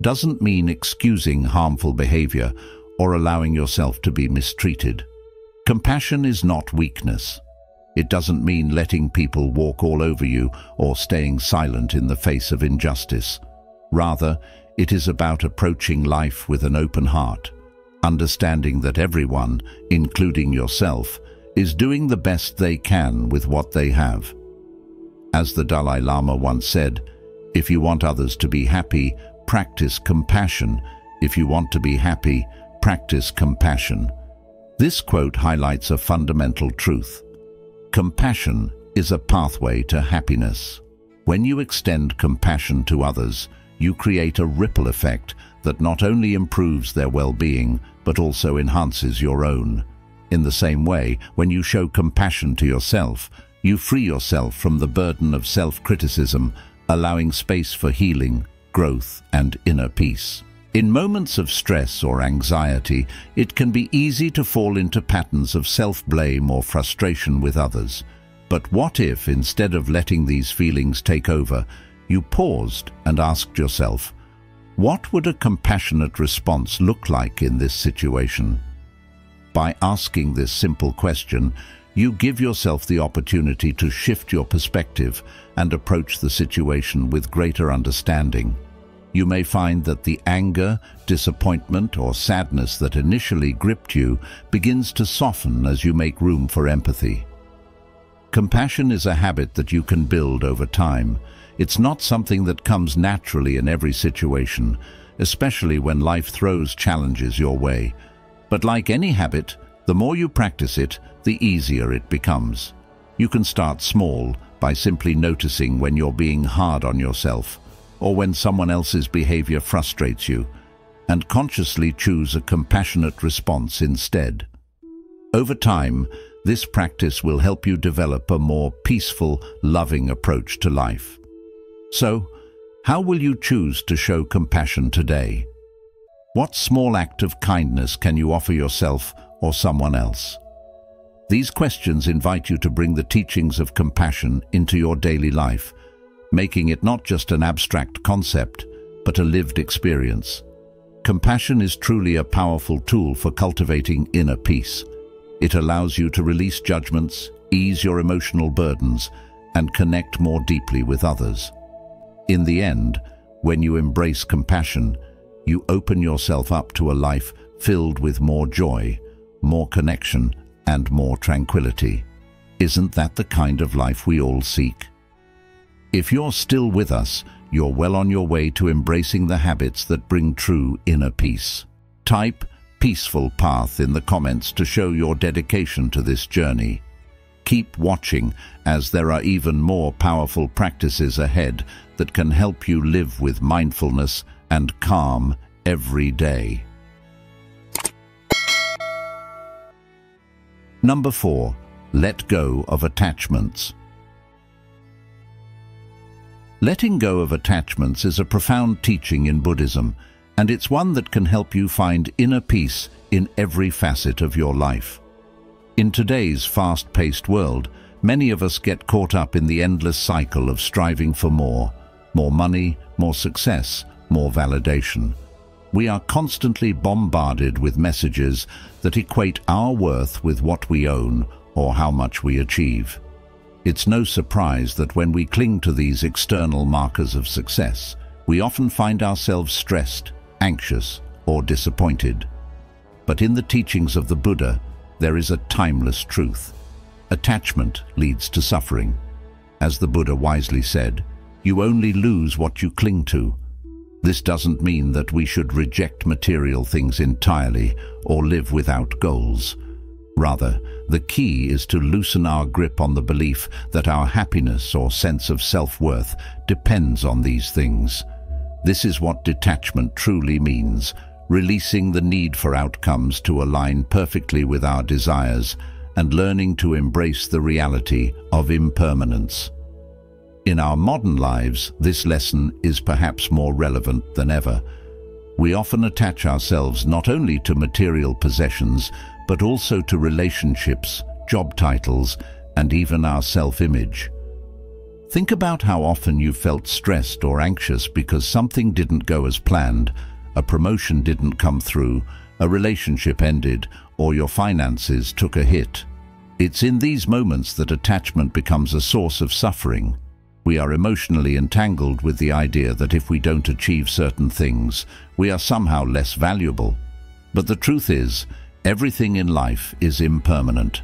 doesn't mean excusing harmful behavior or allowing yourself to be mistreated. Compassion is not weakness. It doesn't mean letting people walk all over you or staying silent in the face of injustice. Rather, it is about approaching life with an open heart, understanding that everyone, including yourself, is doing the best they can with what they have. As the Dalai Lama once said, "If you want others to be happy, practice compassion. If you want to be happy, practice compassion." This quote highlights a fundamental truth. Compassion is a pathway to happiness. When you extend compassion to others, you create a ripple effect that not only improves their well-being, but also enhances your own. In the same way, when you show compassion to yourself, you free yourself from the burden of self-criticism, allowing space for healing, growth, and inner peace. In moments of stress or anxiety, it can be easy to fall into patterns of self-blame or frustration with others. But what if, instead of letting these feelings take over, you paused and asked yourself, what would a compassionate response look like in this situation? By asking this simple question, you give yourself the opportunity to shift your perspective and approach the situation with greater understanding. You may find that the anger, disappointment, or sadness that initially gripped you begins to soften as you make room for empathy. Compassion is a habit that you can build over time. It's not something that comes naturally in every situation, especially when life throws challenges your way. But like any habit, the more you practice it, the easier it becomes. You can start small by simply noticing when you're being hard on yourself, or when someone else's behavior frustrates you, and consciously choose a compassionate response instead. Over time, this practice will help you develop a more peaceful, loving approach to life. So, how will you choose to show compassion today? What small act of kindness can you offer yourself or someone else? These questions invite you to bring the teachings of compassion into your daily life, making it not just an abstract concept, but a lived experience. Compassion is truly a powerful tool for cultivating inner peace. It allows you to release judgments, ease your emotional burdens, and connect more deeply with others. In the end, when you embrace compassion, you open yourself up to a life filled with more joy, more connection, and more tranquility. Isn't that the kind of life we all seek? If you're still with us, you're well on your way to embracing the habits that bring true inner peace. Type "peaceful path" in the comments to show your dedication to this journey. Keep watching, as there are even more powerful practices ahead that can help you live with mindfulness and calm every day. Number 4. Let go of attachments. Letting go of attachments is a profound teaching in Buddhism, and it's one that can help you find inner peace in every facet of your life. In today's fast-paced world, many of us get caught up in the endless cycle of striving for more money, more success, more validation. We are constantly bombarded with messages that equate our worth with what we own or how much we achieve. It's no surprise that when we cling to these external markers of success, we often find ourselves stressed, anxious, or disappointed. But in the teachings of the Buddha, there is a timeless truth. Attachment leads to suffering. As the Buddha wisely said, you only lose what you cling to. This doesn't mean that we should reject material things entirely or live without goals. Rather, the key is to loosen our grip on the belief that our happiness or sense of self-worth depends on these things. This is what detachment truly means, releasing the need for outcomes to align perfectly with our desires and learning to embrace the reality of impermanence. In our modern lives, this lesson is perhaps more relevant than ever. We often attach ourselves not only to material possessions, but also to relationships, job titles, and even our self-image. Think about how often you've felt stressed or anxious because something didn't go as planned, a promotion didn't come through, a relationship ended, or your finances took a hit. It's in these moments that attachment becomes a source of suffering. We are emotionally entangled with the idea that if we don't achieve certain things, we are somehow less valuable. But the truth is, everything in life is impermanent.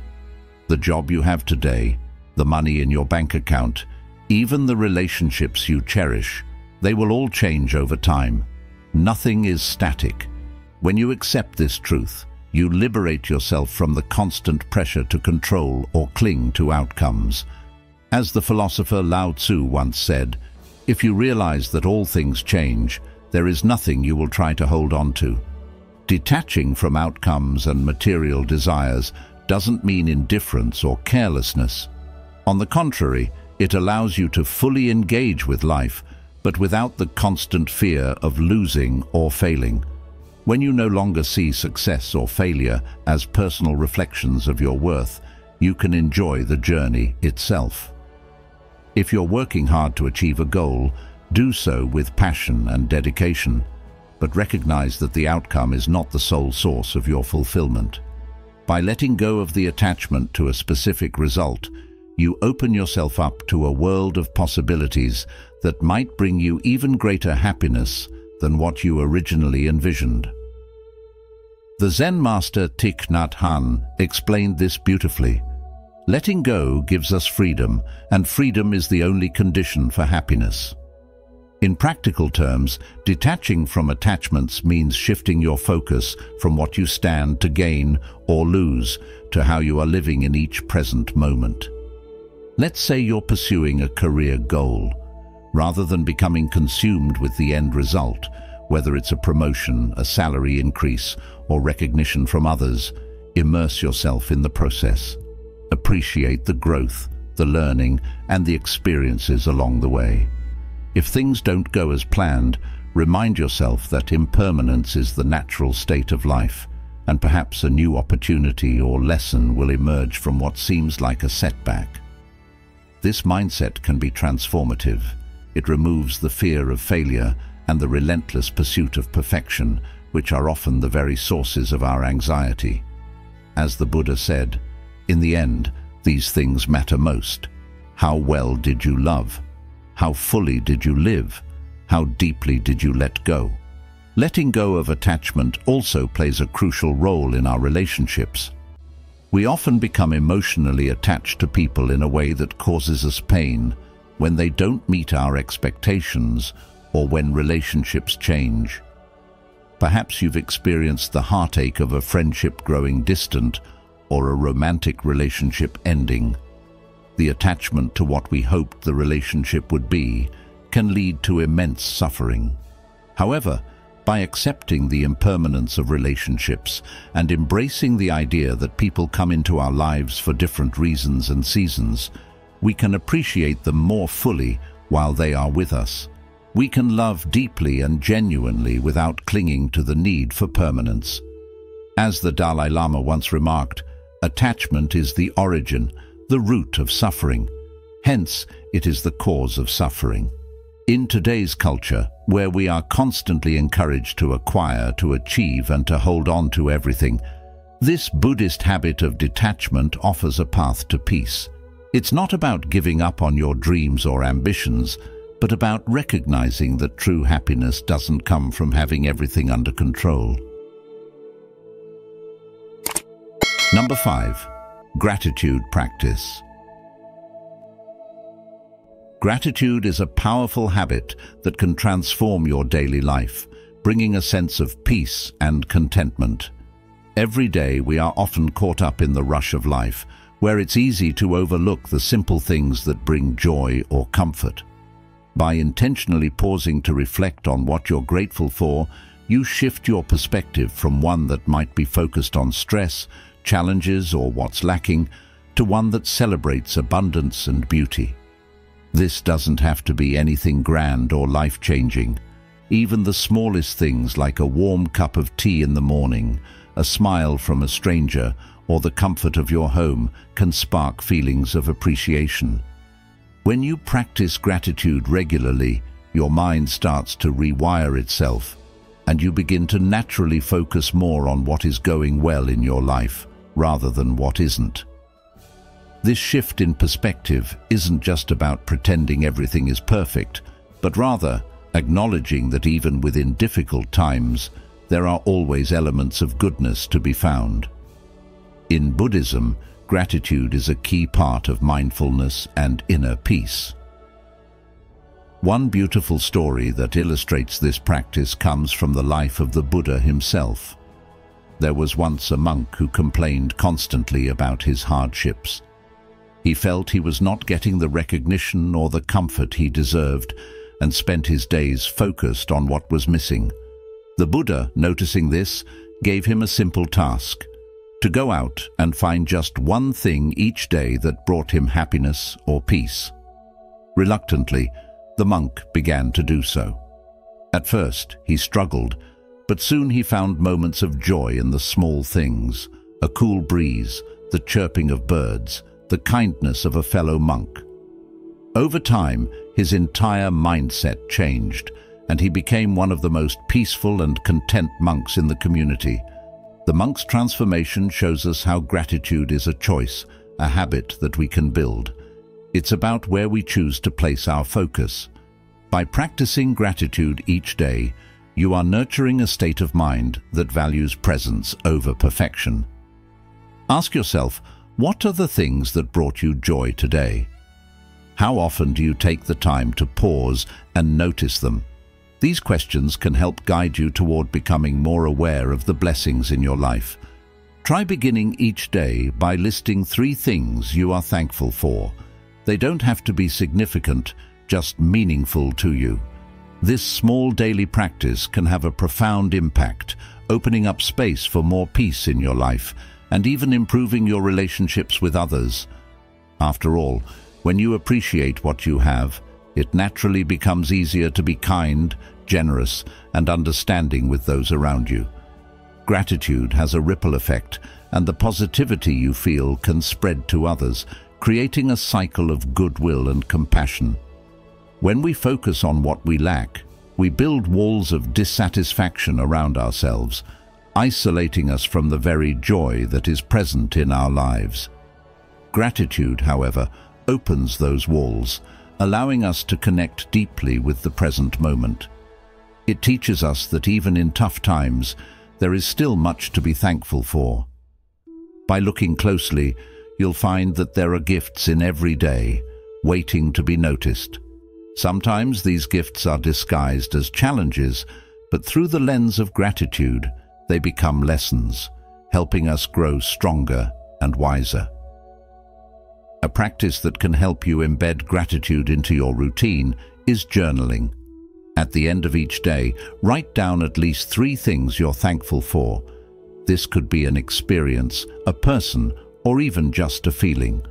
The job you have today, the money in your bank account, even the relationships you cherish, they will all change over time. Nothing is static. When you accept this truth, you liberate yourself from the constant pressure to control or cling to outcomes. As the philosopher Lao Tzu once said, if you realize that all things change, there is nothing you will try to hold on to. Detaching from outcomes and material desires doesn't mean indifference or carelessness. On the contrary, it allows you to fully engage with life, but without the constant fear of losing or failing. When you no longer see success or failure as personal reflections of your worth, you can enjoy the journey itself. If you're working hard to achieve a goal, do so with passion and dedication, but recognize that the outcome is not the sole source of your fulfillment. By letting go of the attachment to a specific result, you open yourself up to a world of possibilities that might bring you even greater happiness than what you originally envisioned. The Zen master Thich Nhat Hanh explained this beautifully. Letting go gives us freedom, and freedom is the only condition for happiness. In practical terms, detaching from attachments means shifting your focus from what you stand to gain or lose to how you are living in each present moment. Let's say you're pursuing a career goal. Rather than becoming consumed with the end result, whether it's a promotion, a salary increase, or recognition from others, immerse yourself in the process. Appreciate the growth, the learning, and the experiences along the way. If things don't go as planned, remind yourself that impermanence is the natural state of life, and perhaps a new opportunity or lesson will emerge from what seems like a setback. This mindset can be transformative. It removes the fear of failure and the relentless pursuit of perfection, which are often the very sources of our anxiety. As the Buddha said, in the end, these things matter most. How well did you love? How fully did you live? How deeply did you let go? Letting go of attachment also plays a crucial role in our relationships. We often become emotionally attached to people in a way that causes us pain when they don't meet our expectations or when relationships change. Perhaps you've experienced the heartache of a friendship growing distant or a romantic relationship ending. The attachment to what we hoped the relationship would be can lead to immense suffering. However, by accepting the impermanence of relationships and embracing the idea that people come into our lives for different reasons and seasons, we can appreciate them more fully while they are with us. We can love deeply and genuinely without clinging to the need for permanence. As the Dalai Lama once remarked, attachment is the origin, the root of suffering. Hence, it is the cause of suffering. In today's culture, where we are constantly encouraged to acquire, to achieve, and to hold on to everything, this Buddhist habit of detachment offers a path to peace. It's not about giving up on your dreams or ambitions, but about recognizing that true happiness doesn't come from having everything under control. Number 5. Gratitude practice. Gratitude is a powerful habit that can transform your daily life, bringing a sense of peace and contentment. Every day we are often caught up in the rush of life, where it's easy to overlook the simple things that bring joy or comfort. By intentionally pausing to reflect on what you're grateful for, you shift your perspective from one that might be focused on stress, challenges, or what's lacking, to one that celebrates abundance and beauty. This doesn't have to be anything grand or life-changing. Even the smallest things like a warm cup of tea in the morning, a smile from a stranger, or the comfort of your home can spark feelings of appreciation. When you practice gratitude regularly, your mind starts to rewire itself, and you begin to naturally focus more on what is going well in your life, rather than what isn't. This shift in perspective isn't just about pretending everything is perfect, but rather acknowledging that even within difficult times, there are always elements of goodness to be found. In Buddhism, gratitude is a key part of mindfulness and inner peace. One beautiful story that illustrates this practice comes from the life of the Buddha himself. There was once a monk who complained constantly about his hardships. He felt he was not getting the recognition or the comfort he deserved, and spent his days focused on what was missing. The Buddha, noticing this, gave him a simple task: to go out and find just one thing each day that brought him happiness or peace. Reluctantly, the monk began to do so. At first, he struggled, but soon he found moments of joy in the small things: a cool breeze, the chirping of birds, the kindness of a fellow monk. Over time, his entire mindset changed, and he became one of the most peaceful and content monks in the community. The monk's transformation shows us how gratitude is a choice, a habit that we can build. It's about where we choose to place our focus. By practicing gratitude each day, you are nurturing a state of mind that values presence over perfection. Ask yourself, What are the things that brought you joy today? How often do you take the time to pause and notice them? These questions can help guide you toward becoming more aware of the blessings in your life. Try beginning each day by listing 3 things you are thankful for. They don't have to be significant, just meaningful to you. This small daily practice can have a profound impact, opening up space for more peace in your life and even improving your relationships with others. After all, when you appreciate what you have, it naturally becomes easier to be kind, generous, and understanding with those around you. Gratitude has a ripple effect, and the positivity you feel can spread to others, creating a cycle of goodwill and compassion. When we focus on what we lack, we build walls of dissatisfaction around ourselves, isolating us from the very joy that is present in our lives. Gratitude, however, opens those walls, allowing us to connect deeply with the present moment. It teaches us that even in tough times, there is still much to be thankful for. By looking closely, you'll find that there are gifts in every day, waiting to be noticed. Sometimes these gifts are disguised as challenges, but through the lens of gratitude, they become lessons, helping us grow stronger and wiser. A practice that can help you embed gratitude into your routine is journaling. At the end of each day, write down at least 3 things you're thankful for. This could be an experience, a person, or even just a feeling.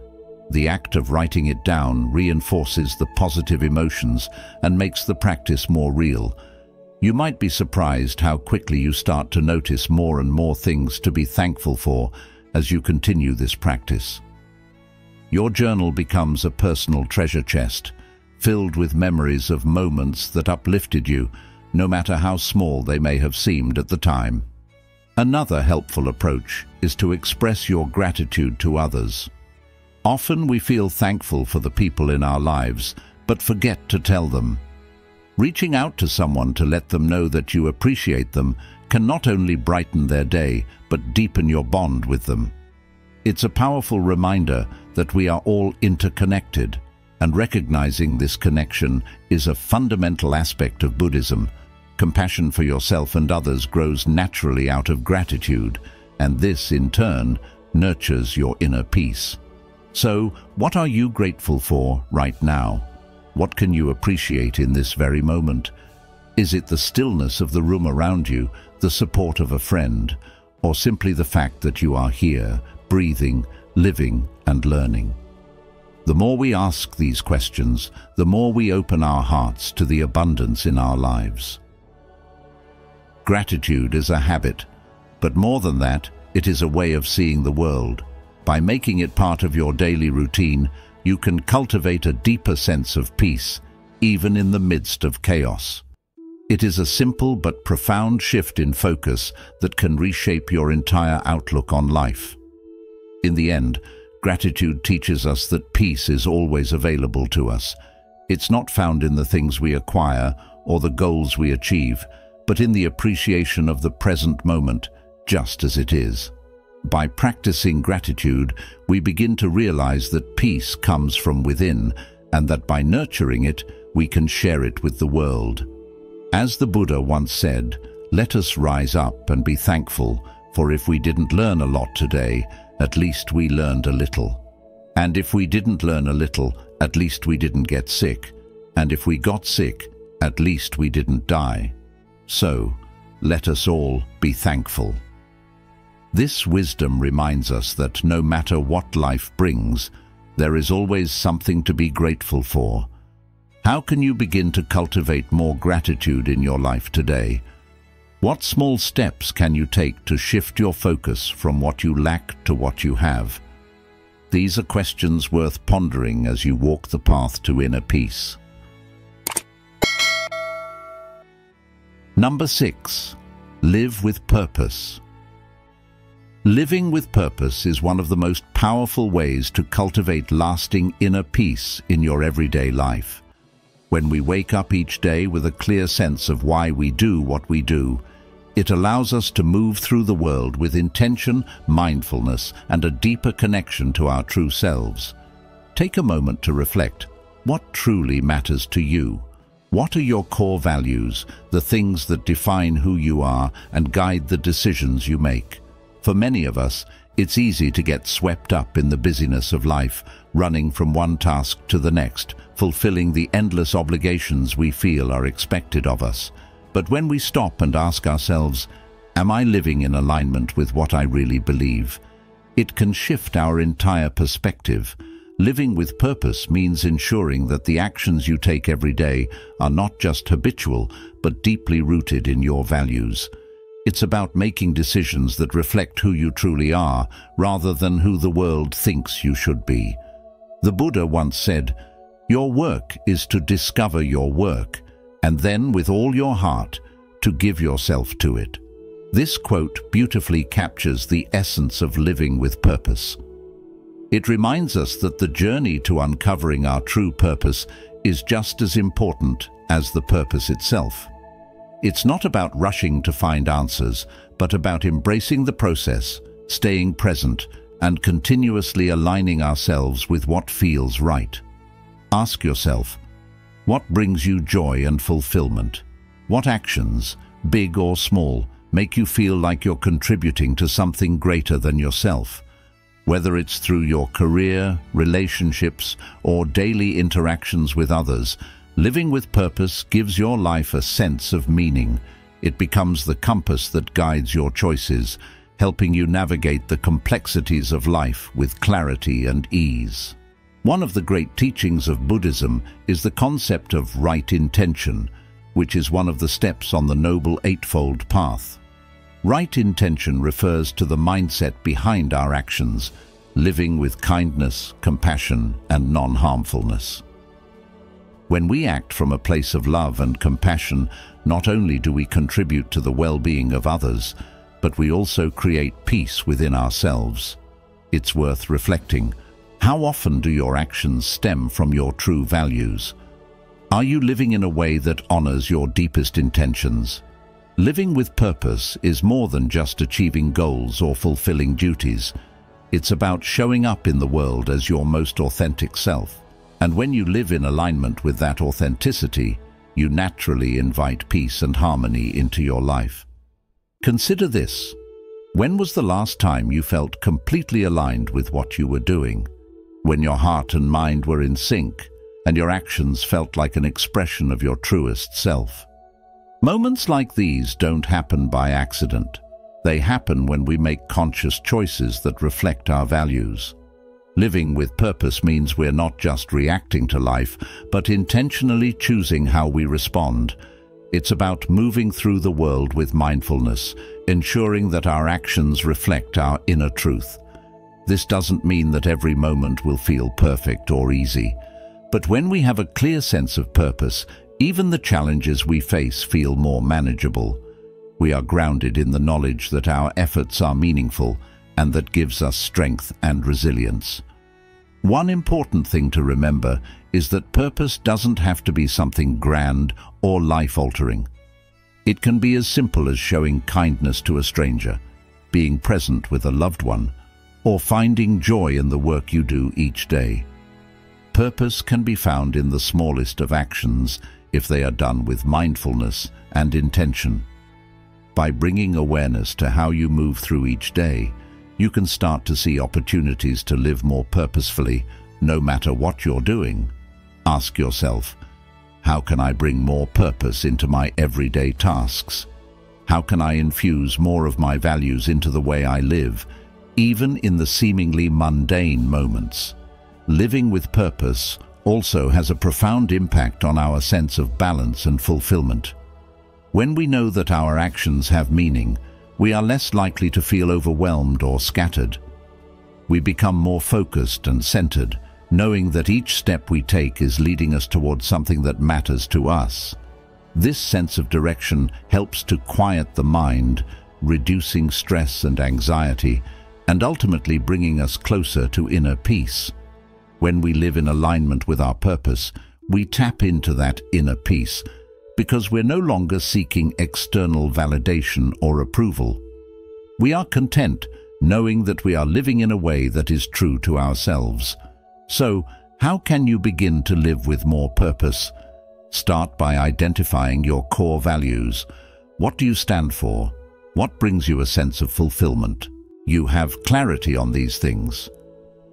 The act of writing it down reinforces the positive emotions and makes the practice more real. You might be surprised how quickly you start to notice more and more things to be thankful for as you continue this practice. Your journal becomes a personal treasure chest, filled with memories of moments that uplifted you, no matter how small they may have seemed at the time. Another helpful approach is to express your gratitude to others. Often we feel thankful for the people in our lives, but forget to tell them. Reaching out to someone to let them know that you appreciate them can not only brighten their day, but deepen your bond with them. It's a powerful reminder that we are all interconnected, and recognizing this connection is a fundamental aspect of Buddhism. Compassion for yourself and others grows naturally out of gratitude, and this, in turn, nurtures your inner peace. So, what are you grateful for right now? What can you appreciate in this very moment? Is it the stillness of the room around you, the support of a friend, or simply the fact that you are here, breathing, living, and learning? The more we ask these questions, the more we open our hearts to the abundance in our lives. Gratitude is a habit, but more than that, it is a way of seeing the world. By making it part of your daily routine, you can cultivate a deeper sense of peace, even in the midst of chaos. It is a simple but profound shift in focus that can reshape your entire outlook on life. In the end, gratitude teaches us that peace is always available to us. It's not found in the things we acquire or the goals we achieve, but in the appreciation of the present moment, just as it is. By practicing gratitude, we begin to realize that peace comes from within, and that by nurturing it, we can share it with the world. As the Buddha once said, "Let us rise up and be thankful, for if we didn't learn a lot today, at least we learned a little. And if we didn't learn a little, at least we didn't get sick. And if we got sick, at least we didn't die. So, let us all be thankful." This wisdom reminds us that no matter what life brings, there is always something to be grateful for. How can you begin to cultivate more gratitude in your life today? What small steps can you take to shift your focus from what you lack to what you have? These are questions worth pondering as you walk the path to inner peace. Number 6. Live with purpose. Living with purpose is one of the most powerful ways to cultivate lasting inner peace in your everyday life. When we wake up each day with a clear sense of why we do what we do, It allows us to move through the world with intention, mindfulness, and a deeper connection to our true selves. Take a moment to reflect. What truly matters to you? What are your core values, the things that define who you are and guide the decisions you make? For many of us, it's easy to get swept up in the busyness of life, running from one task to the next, fulfilling the endless obligations we feel are expected of us. But when we stop and ask ourselves, am I living in alignment with what I really believe? It can shift our entire perspective. Living with purpose means ensuring that the actions you take every day are not just habitual, but deeply rooted in your values. It's about making decisions that reflect who you truly are, rather than who the world thinks you should be. The Buddha once said, "Your work is to discover your work, and then with all your heart, to give yourself to it." This quote beautifully captures the essence of living with purpose. It reminds us that the journey to uncovering our true purpose is just as important as the purpose itself. It's not about rushing to find answers, but about embracing the process, staying present, and continuously aligning ourselves with what feels right. Ask yourself, what brings you joy and fulfillment? What actions, big or small, make you feel like you're contributing to something greater than yourself? Whether it's through your career, relationships, or daily interactions with others, living with purpose gives your life a sense of meaning. It becomes the compass that guides your choices, helping you navigate the complexities of life with clarity and ease. One of the great teachings of Buddhism is the concept of right intention, which is one of the steps on the Noble Eightfold Path. Right intention refers to the mindset behind our actions, living with kindness, compassion, and non-harmfulness. When we act from a place of love and compassion, not only do we contribute to the well-being of others, but we also create peace within ourselves. It's worth reflecting. How often do your actions stem from your true values? Are you living in a way that honors your deepest intentions? Living with purpose is more than just achieving goals or fulfilling duties. It's about showing up in the world as your most authentic self. And when you live in alignment with that authenticity, you naturally invite peace and harmony into your life. Consider this. When was the last time you felt completely aligned with what you were doing? When your heart and mind were in sync, and your actions felt like an expression of your truest self. Moments like these don't happen by accident. They happen when we make conscious choices that reflect our values. Living with purpose means we're not just reacting to life, but intentionally choosing how we respond. It's about moving through the world with mindfulness, ensuring that our actions reflect our inner truth. This doesn't mean that every moment will feel perfect or easy, but when we have a clear sense of purpose, even the challenges we face feel more manageable. We are grounded in the knowledge that our efforts are meaningful, and that gives us strength and resilience. One important thing to remember is that purpose doesn't have to be something grand or life-altering. It can be as simple as showing kindness to a stranger, being present with a loved one, or finding joy in the work you do each day. Purpose can be found in the smallest of actions if they are done with mindfulness and intention. By bringing awareness to how you move through each day, you can start to see opportunities to live more purposefully, no matter what you're doing. Ask yourself, how can I bring more purpose into my everyday tasks? How can I infuse more of my values into the way I live, even in the seemingly mundane moments? Living with purpose also has a profound impact on our sense of balance and fulfillment. When we know that our actions have meaning, we are less likely to feel overwhelmed or scattered. We become more focused and centered, knowing that each step we take is leading us towards something that matters to us. This sense of direction helps to quiet the mind, reducing stress and anxiety, and ultimately bringing us closer to inner peace. When we live in alignment with our purpose, we tap into that inner peace, because we're no longer seeking external validation or approval. We are content knowing that we are living in a way that is true to ourselves. So, how can you begin to live with more purpose? Start by identifying your core values. What do you stand for? What brings you a sense of fulfillment? You have clarity on these things.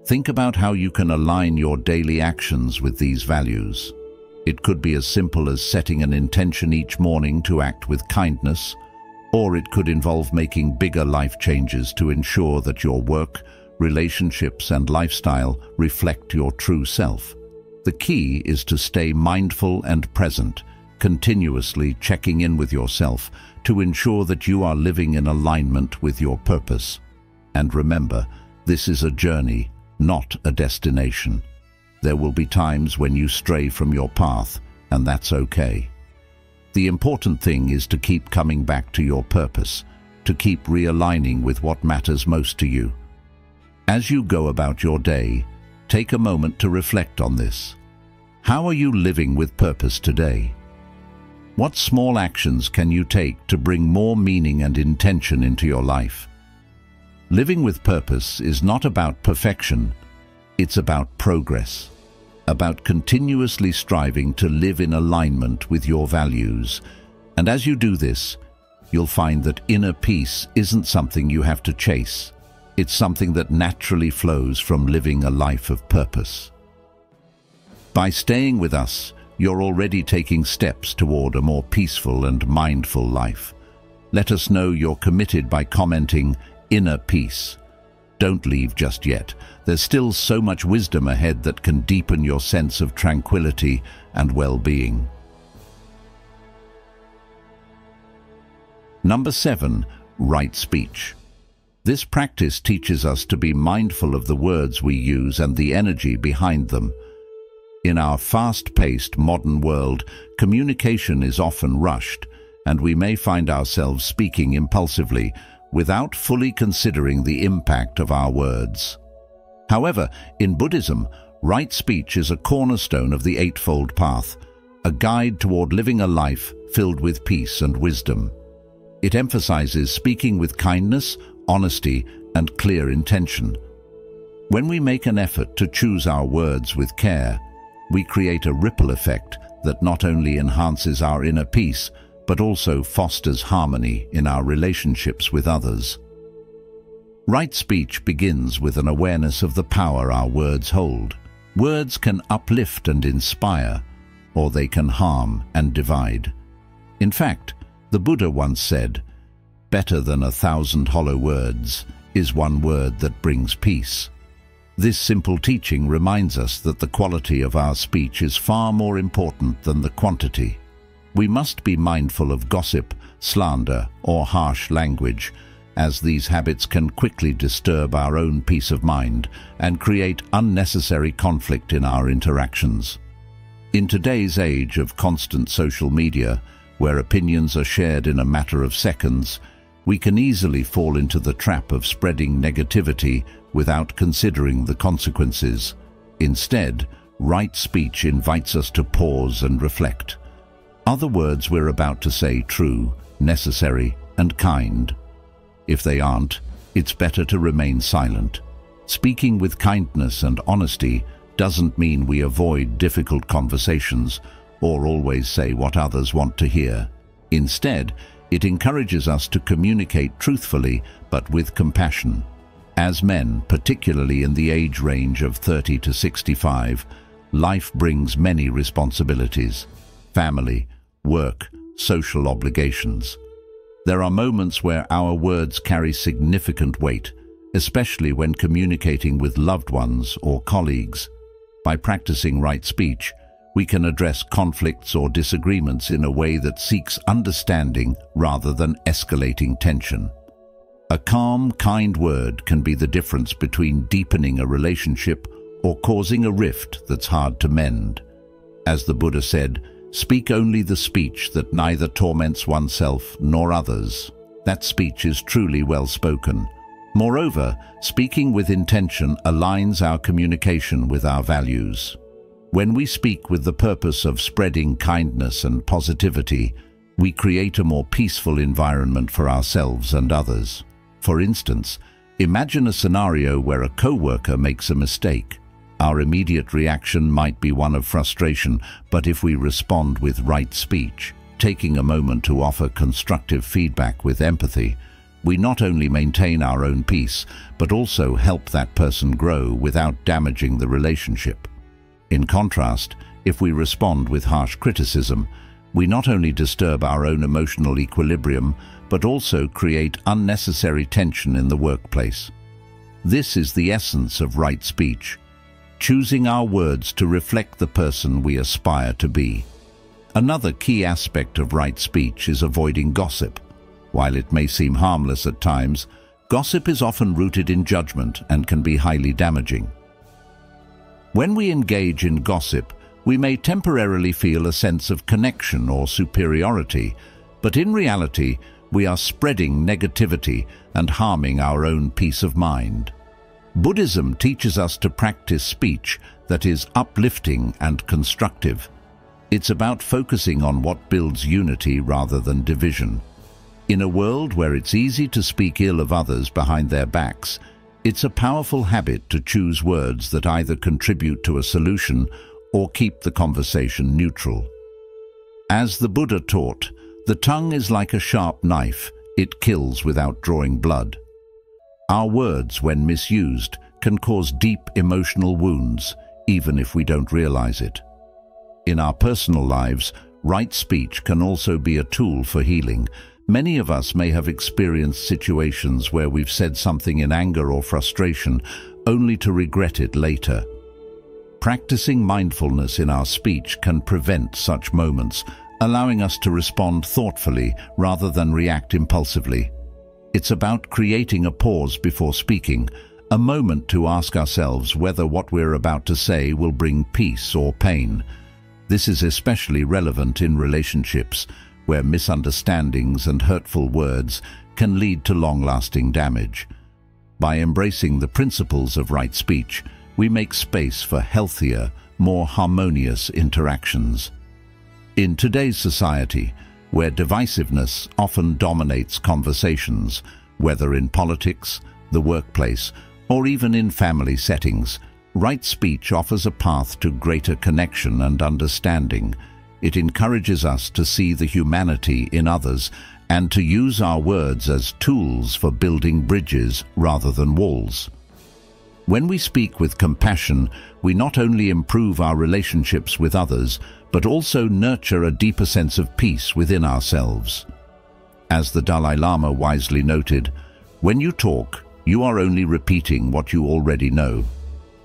Think about how you can align your daily actions with these values. It could be as simple as setting an intention each morning to act with kindness, or it could involve making bigger life changes to ensure that your work, relationships, and lifestyle reflect your true self. The key is to stay mindful and present, continuously checking in with yourself to ensure that you are living in alignment with your purpose. And remember, this is a journey, not a destination. There will be times when you stray from your path, and that's okay. The important thing is to keep coming back to your purpose, to keep realigning with what matters most to you. As you go about your day, take a moment to reflect on this. How are you living with purpose today? What small actions can you take to bring more meaning and intention into your life? Living with purpose is not about perfection, it's about progress. About continuously striving to live in alignment with your values. And as you do this, you'll find that inner peace isn't something you have to chase. It's something that naturally flows from living a life of purpose. By staying with us, you're already taking steps toward a more peaceful and mindful life. Let us know you're committed by commenting "inner peace." Don't leave just yet. There's still so much wisdom ahead that can deepen your sense of tranquility and well-being. Number 7. Right speech. This practice teaches us to be mindful of the words we use and the energy behind them. In our fast-paced modern world, communication is often rushed, and we may find ourselves speaking impulsively, without fully considering the impact of our words. However, in Buddhism, right speech is a cornerstone of the Eightfold Path, a guide toward living a life filled with peace and wisdom. It emphasizes speaking with kindness, honesty, and clear intention. When we make an effort to choose our words with care, we create a ripple effect that not only enhances our inner peace, but also fosters harmony in our relationships with others. Right speech begins with an awareness of the power our words hold. Words can uplift and inspire, or they can harm and divide. In fact, the Buddha once said, "Better than 1,000 hollow words is one word that brings peace." This simple teaching reminds us that the quality of our speech is far more important than the quantity. We must be mindful of gossip, slander, or harsh language, as these habits can quickly disturb our own peace of mind and create unnecessary conflict in our interactions. In today's age of constant social media, where opinions are shared in a matter of seconds, we can easily fall into the trap of spreading negativity without considering the consequences. Instead, right speech invites us to pause and reflect. Are the words we're about to say true, necessary, and kind? If they aren't, it's better to remain silent. Speaking with kindness and honesty doesn't mean we avoid difficult conversations or always say what others want to hear. Instead, it encourages us to communicate truthfully but with compassion. As men, particularly in the age range of 30 to 65, life brings many responsibilities: family, work, social obligations. There are moments where our words carry significant weight, especially when communicating with loved ones or colleagues. By practicing right speech, we can address conflicts or disagreements in a way that seeks understanding rather than escalating tension. A calm, kind word can be the difference between deepening a relationship or causing a rift that's hard to mend. As the Buddha said, "Speak only the speech that neither torments oneself nor others." That speech is truly well spoken. Moreover, speaking with intention aligns our communication with our values. When we speak with the purpose of spreading kindness and positivity, we create a more peaceful environment for ourselves and others. For instance, imagine a scenario where a co-worker makes a mistake. Our immediate reaction might be one of frustration, but if we respond with right speech, taking a moment to offer constructive feedback with empathy, we not only maintain our own peace, but also help that person grow without damaging the relationship. In contrast, if we respond with harsh criticism, we not only disturb our own emotional equilibrium, but also create unnecessary tension in the workplace. This is the essence of right speech, choosing our words to reflect the person we aspire to be. Another key aspect of right speech is avoiding gossip. While it may seem harmless at times, gossip is often rooted in judgment and can be highly damaging. When we engage in gossip, we may temporarily feel a sense of connection or superiority, but in reality, we are spreading negativity and harming our own peace of mind. Buddhism teaches us to practice speech that is uplifting and constructive. It's about focusing on what builds unity rather than division. In a world where it's easy to speak ill of others behind their backs, it's a powerful habit to choose words that either contribute to a solution or keep the conversation neutral. As the Buddha taught, the tongue is like a sharp knife. It kills without drawing blood. Our words, when misused, can cause deep emotional wounds, even if we don't realize it. In our personal lives, right speech can also be a tool for healing. Many of us may have experienced situations where we've said something in anger or frustration, only to regret it later. Practicing mindfulness in our speech can prevent such moments, allowing us to respond thoughtfully rather than react impulsively. It's about creating a pause before speaking, a moment to ask ourselves whether what we're about to say will bring peace or pain. This is especially relevant in relationships, where misunderstandings and hurtful words can lead to long-lasting damage. By embracing the principles of right speech, we make space for healthier, more harmonious interactions. In today's society, where divisiveness often dominates conversations, whether in politics, the workplace, or even in family settings, right speech offers a path to greater connection and understanding. It encourages us to see the humanity in others and to use our words as tools for building bridges rather than walls. When we speak with compassion, we not only improve our relationships with others, but also nurture a deeper sense of peace within ourselves. As the Dalai Lama wisely noted, when you talk, you are only repeating what you already know.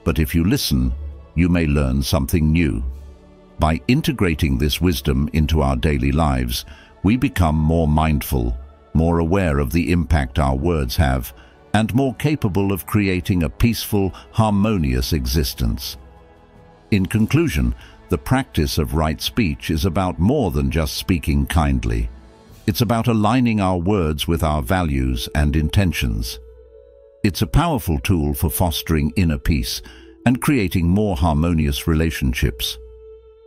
But if you listen, you may learn something new. By integrating this wisdom into our daily lives, we become more mindful, more aware of the impact our words have, and more capable of creating a peaceful, harmonious existence. In conclusion, the practice of right speech is about more than just speaking kindly. It's about aligning our words with our values and intentions. It's a powerful tool for fostering inner peace and creating more harmonious relationships.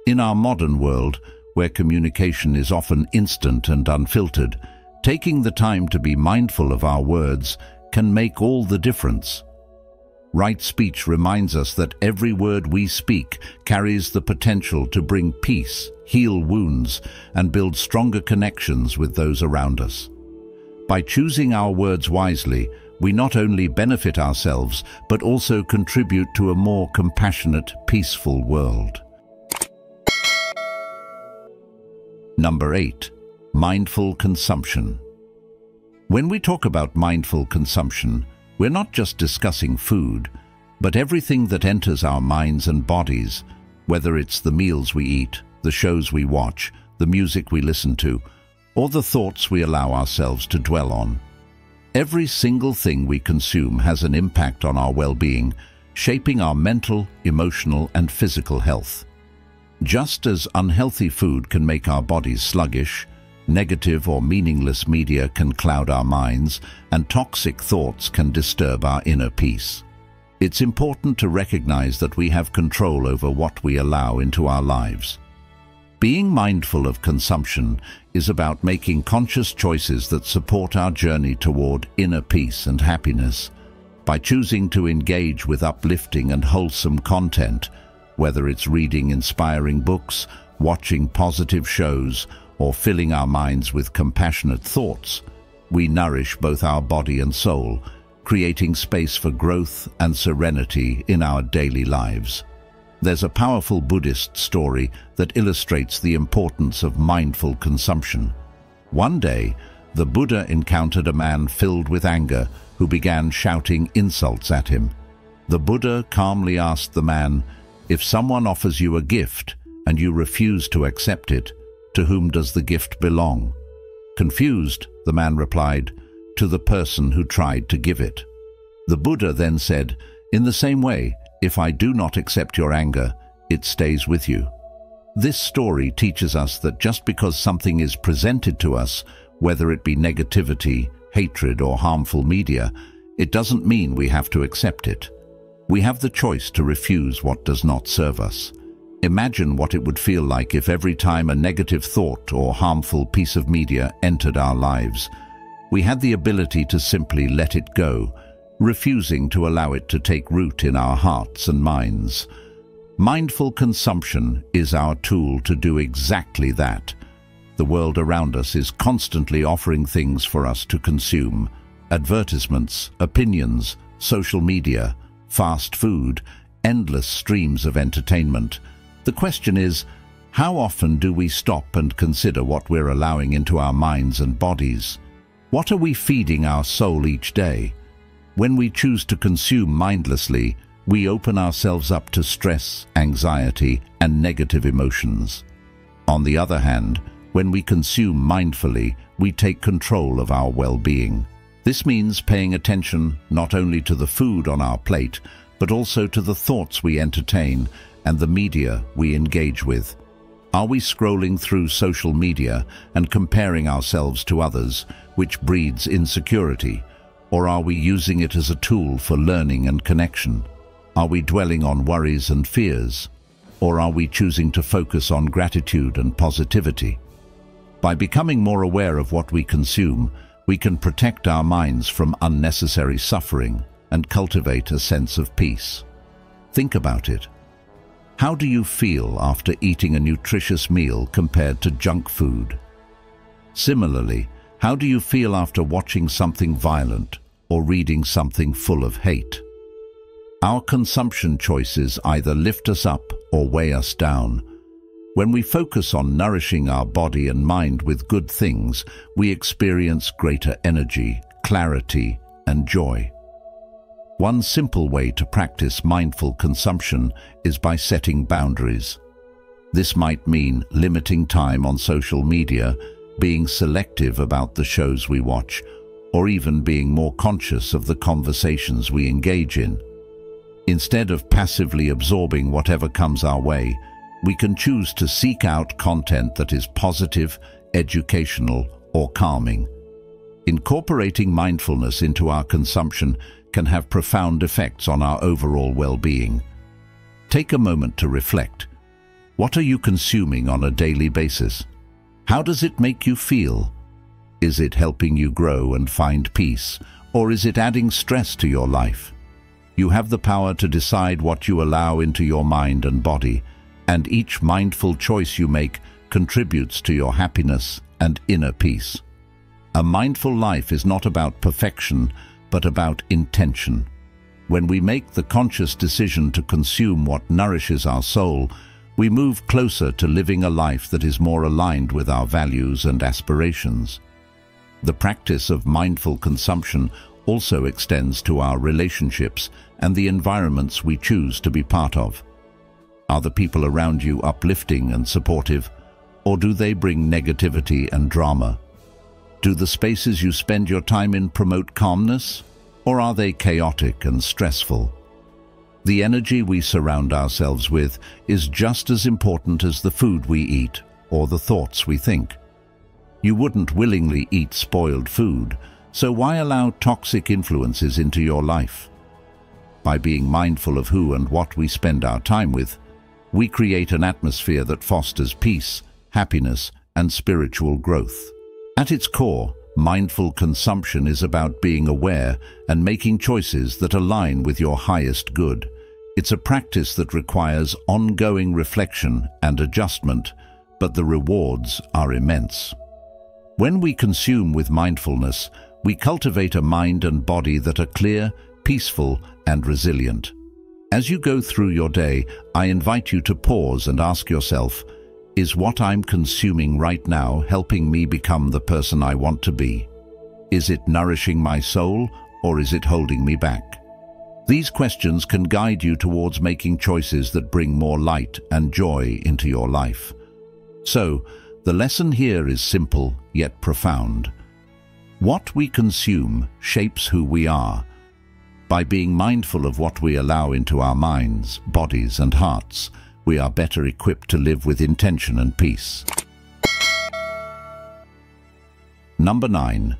In our modern world, where communication is often instant and unfiltered, taking the time to be mindful of our words can make all the difference. Right speech reminds us that every word we speak carries the potential to bring peace, heal wounds, and build stronger connections with those around us. By choosing our words wisely, we not only benefit ourselves, but also contribute to a more compassionate, peaceful world. Number 8. Mindful consumption. When we talk about mindful consumption, we're not just discussing food, but everything that enters our minds and bodies, whether it's the meals we eat, the shows we watch, the music we listen to, or the thoughts we allow ourselves to dwell on. Every single thing we consume has an impact on our well-being, shaping our mental, emotional, and physical health. Just as unhealthy food can make our bodies sluggish, negative or meaningless media can cloud our minds, and toxic thoughts can disturb our inner peace. It's important to recognize that we have control over what we allow into our lives. Being mindful of consumption is about making conscious choices that support our journey toward inner peace and happiness. By choosing to engage with uplifting and wholesome content, whether it's reading inspiring books, watching positive shows, or filling our minds with compassionate thoughts, we nourish both our body and soul, creating space for growth and serenity in our daily lives. There's a powerful Buddhist story that illustrates the importance of mindful consumption. One day, the Buddha encountered a man filled with anger who began shouting insults at him. The Buddha calmly asked the man, "If someone offers you a gift and you refuse to accept it, to whom does the gift belong?" Confused, the man replied, "To the person who tried to give it." The Buddha then said, "In the same way, if I do not accept your anger, it stays with you." This story teaches us that just because something is presented to us, whether it be negativity, hatred, or harmful media, it doesn't mean we have to accept it. We have the choice to refuse what does not serve us. Imagine what it would feel like if every time a negative thought or harmful piece of media entered our lives, we had the ability to simply let it go, refusing to allow it to take root in our hearts and minds. Mindful consumption is our tool to do exactly that. The world around us is constantly offering things for us to consume: advertisements, opinions, social media, fast food, endless streams of entertainment. The question is, how often do we stop and consider what we're allowing into our minds and bodies? What are we feeding our soul each day? When we choose to consume mindlessly, we open ourselves up to stress, anxiety, and negative emotions. On the other hand, when we consume mindfully, we take control of our well-being. This means paying attention not only to the food on our plate, but also to the thoughts we entertain and the media we engage with. Are we scrolling through social media and comparing ourselves to others, which breeds insecurity? Or are we using it as a tool for learning and connection? Are we dwelling on worries and fears? Or are we choosing to focus on gratitude and positivity? By becoming more aware of what we consume, we can protect our minds from unnecessary suffering and cultivate a sense of peace. Think about it. How do you feel after eating a nutritious meal compared to junk food? Similarly, how do you feel after watching something violent or reading something full of hate? Our consumption choices either lift us up or weigh us down. When we focus on nourishing our body and mind with good things, we experience greater energy, clarity, and joy. One simple way to practice mindful consumption is by setting boundaries. This might mean limiting time on social media, being selective about the shows we watch, or even being more conscious of the conversations we engage in. Instead of passively absorbing whatever comes our way, we can choose to seek out content that is positive, educational, or calming. Incorporating mindfulness into our consumption can have profound effects on our overall well-being. Take a moment to reflect. What are you consuming on a daily basis? How does it make you feel? Is it helping you grow and find peace, or is it adding stress to your life? You have the power to decide what you allow into your mind and body, and each mindful choice you make contributes to your happiness and inner peace. A mindful life is not about perfection, but about intention. When we make the conscious decision to consume what nourishes our soul, we move closer to living a life that is more aligned with our values and aspirations. The practice of mindful consumption also extends to our relationships and the environments we choose to be part of. Are the people around you uplifting and supportive, or do they bring negativity and drama? Do the spaces you spend your time in promote calmness, or are they chaotic and stressful? The energy we surround ourselves with is just as important as the food we eat or the thoughts we think. You wouldn't willingly eat spoiled food, so why allow toxic influences into your life? By being mindful of who and what we spend our time with, we create an atmosphere that fosters peace, happiness, and spiritual growth. At its core, mindful consumption is about being aware and making choices that align with your highest good. It's a practice that requires ongoing reflection and adjustment, but the rewards are immense. When we consume with mindfulness, we cultivate a mind and body that are clear, peaceful, and resilient. As you go through your day, I invite you to pause and ask yourself, is what I'm consuming right now helping me become the person I want to be? Is it nourishing my soul, or is it holding me back? These questions can guide you towards making choices that bring more light and joy into your life. So, the lesson here is simple yet profound. What we consume shapes who we are. By being mindful of what we allow into our minds, bodies, and hearts, we are better equipped to live with intention and peace. Number 9.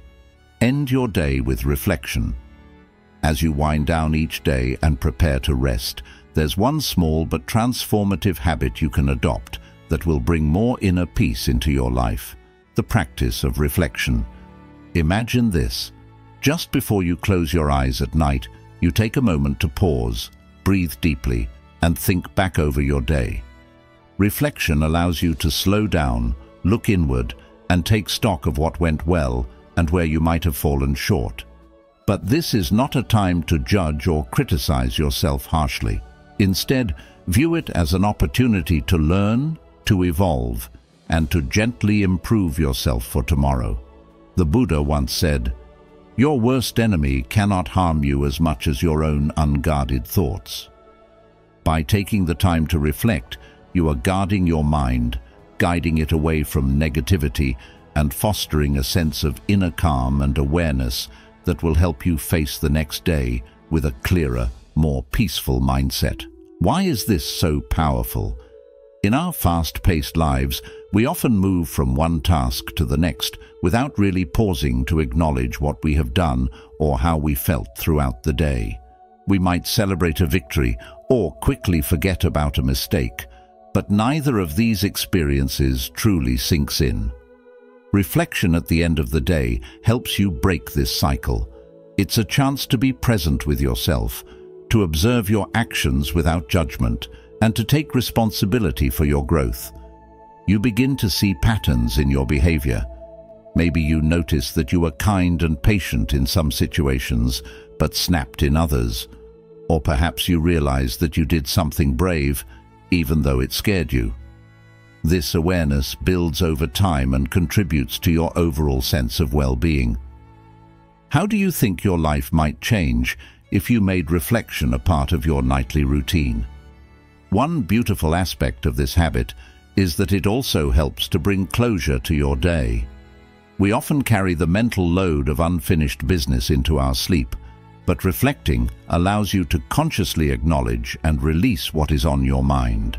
End your day with reflection. As you wind down each day and prepare to rest, there's one small but transformative habit you can adopt that will bring more inner peace into your life: the practice of reflection. Imagine this. Just before you close your eyes at night, you take a moment to pause, breathe deeply, and think back over your day. Reflection allows you to slow down, look inward, and take stock of what went well and where you might have fallen short. But this is not a time to judge or criticize yourself harshly. Instead, view it as an opportunity to learn, to evolve, and to gently improve yourself for tomorrow. The Buddha once said, "Your worst enemy cannot harm you as much as your own unguarded thoughts." By taking the time to reflect, you are guarding your mind, guiding it away from negativity, and fostering a sense of inner calm and awareness that will help you face the next day with a clearer, more peaceful mindset. Why is this so powerful? In our fast-paced lives, we often move from one task to the next without really pausing to acknowledge what we have done or how we felt throughout the day. We might celebrate a victory or quickly forget about a mistake, but neither of these experiences truly sinks in. Reflection at the end of the day helps you break this cycle. It's a chance to be present with yourself, to observe your actions without judgment, and to take responsibility for your growth. You begin to see patterns in your behavior. Maybe you notice that you were kind and patient in some situations, but snapped in others. Or perhaps you realize that you did something brave, even though it scared you. This awareness builds over time and contributes to your overall sense of well-being. How do you think your life might change if you made reflection a part of your nightly routine? One beautiful aspect of this habit is that it also helps to bring closure to your day. We often carry the mental load of unfinished business into our sleep, but reflecting allows you to consciously acknowledge and release what is on your mind.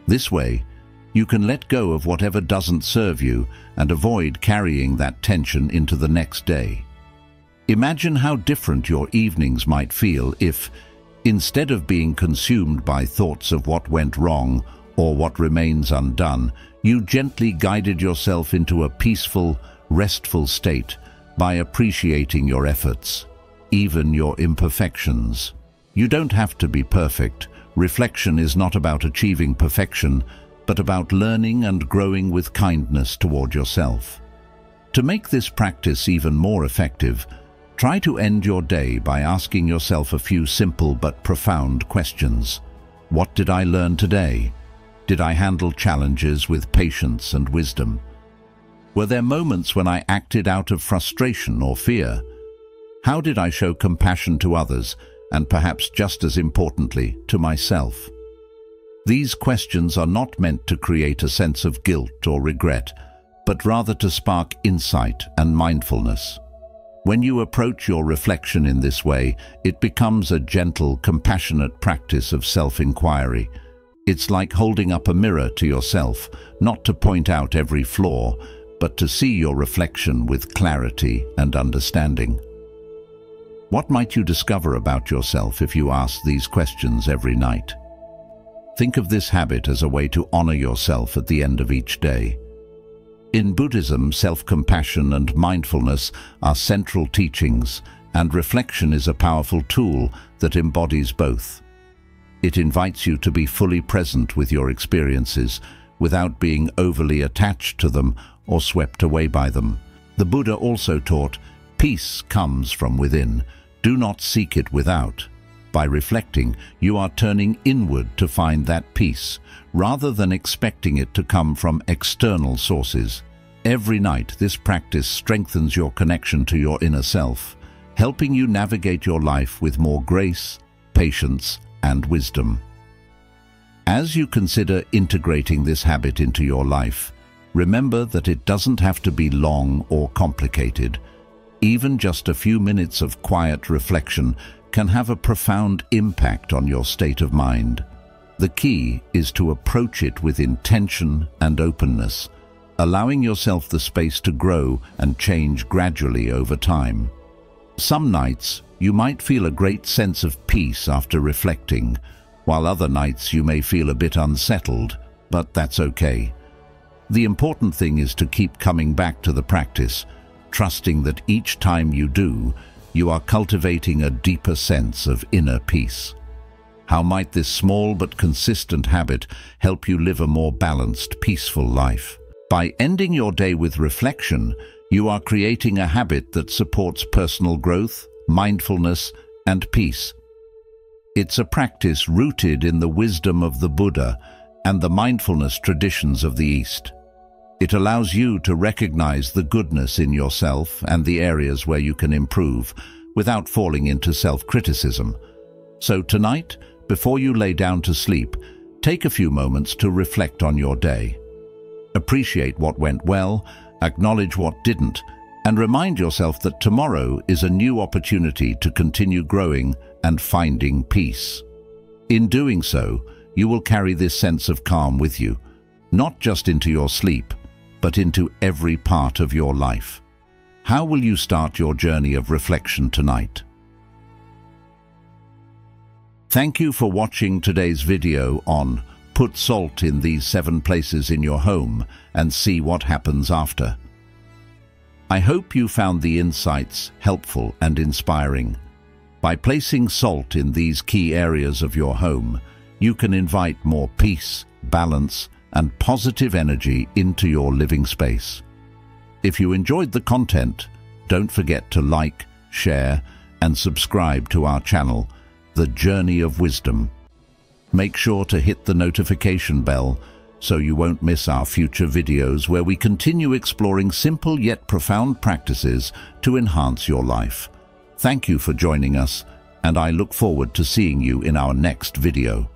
This way, you can let go of whatever doesn't serve you and avoid carrying that tension into the next day. Imagine how different your evenings might feel if, instead of being consumed by thoughts of what went wrong or what remains undone, you gently guided yourself into a peaceful, restful state by appreciating your efforts, even your imperfections. You don't have to be perfect. Reflection is not about achieving perfection, but about learning and growing with kindness toward yourself. To make this practice even more effective, try to end your day by asking yourself a few simple but profound questions. What did I learn today? Did I handle challenges with patience and wisdom? Were there moments when I acted out of frustration or fear? How did I show compassion to others, and perhaps just as importantly, to myself? These questions are not meant to create a sense of guilt or regret, but rather to spark insight and mindfulness. When you approach your reflection in this way, it becomes a gentle, compassionate practice of self-inquiry. It's like holding up a mirror to yourself, not to point out every flaw, but to see your reflection with clarity and understanding. What might you discover about yourself if you ask these questions every night? Think of this habit as a way to honor yourself at the end of each day. In Buddhism, self-compassion and mindfulness are central teachings, and reflection is a powerful tool that embodies both. It invites you to be fully present with your experiences without being overly attached to them or swept away by them. The Buddha also taught, "Peace comes from within. Do not seek it without." By reflecting, you are turning inward to find that peace, rather than expecting it to come from external sources. Every night, this practice strengthens your connection to your inner self, helping you navigate your life with more grace, patience, and wisdom. As you consider integrating this habit into your life, remember that it doesn't have to be long or complicated. Even just a few minutes of quiet reflection can have a profound impact on your state of mind. The key is to approach it with intention and openness, allowing yourself the space to grow and change gradually over time. Some nights, you might feel a great sense of peace after reflecting, while other nights you may feel a bit unsettled, but that's okay. The important thing is to keep coming back to the practice, trusting that each time you do, you are cultivating a deeper sense of inner peace. How might this small but consistent habit help you live a more balanced, peaceful life? By ending your day with reflection, you are creating a habit that supports personal growth, mindfulness, and peace. It's a practice rooted in the wisdom of the Buddha and the mindfulness traditions of the East. It allows you to recognize the goodness in yourself and the areas where you can improve without falling into self-criticism. So tonight, before you lay down to sleep, take a few moments to reflect on your day. Appreciate what went well, acknowledge what didn't, and remind yourself that tomorrow is a new opportunity to continue growing and finding peace. In doing so, you will carry this sense of calm with you, not just into your sleep, but into every part of your life. How will you start your journey of reflection tonight? Thank you for watching today's video on Put salt in these 7 places in your home and see what happens after. I hope you found the insights helpful and inspiring. By placing salt in these key areas of your home, you can invite more peace, balance, and positive energy into your living space. If you enjoyed the content, don't forget to like, share, and subscribe to our channel, The Journey of Wisdom. Make sure to hit the notification bell so you won't miss our future videos where we continue exploring simple yet profound practices to enhance your life. Thank you for joining us, and I look forward to seeing you in our next video.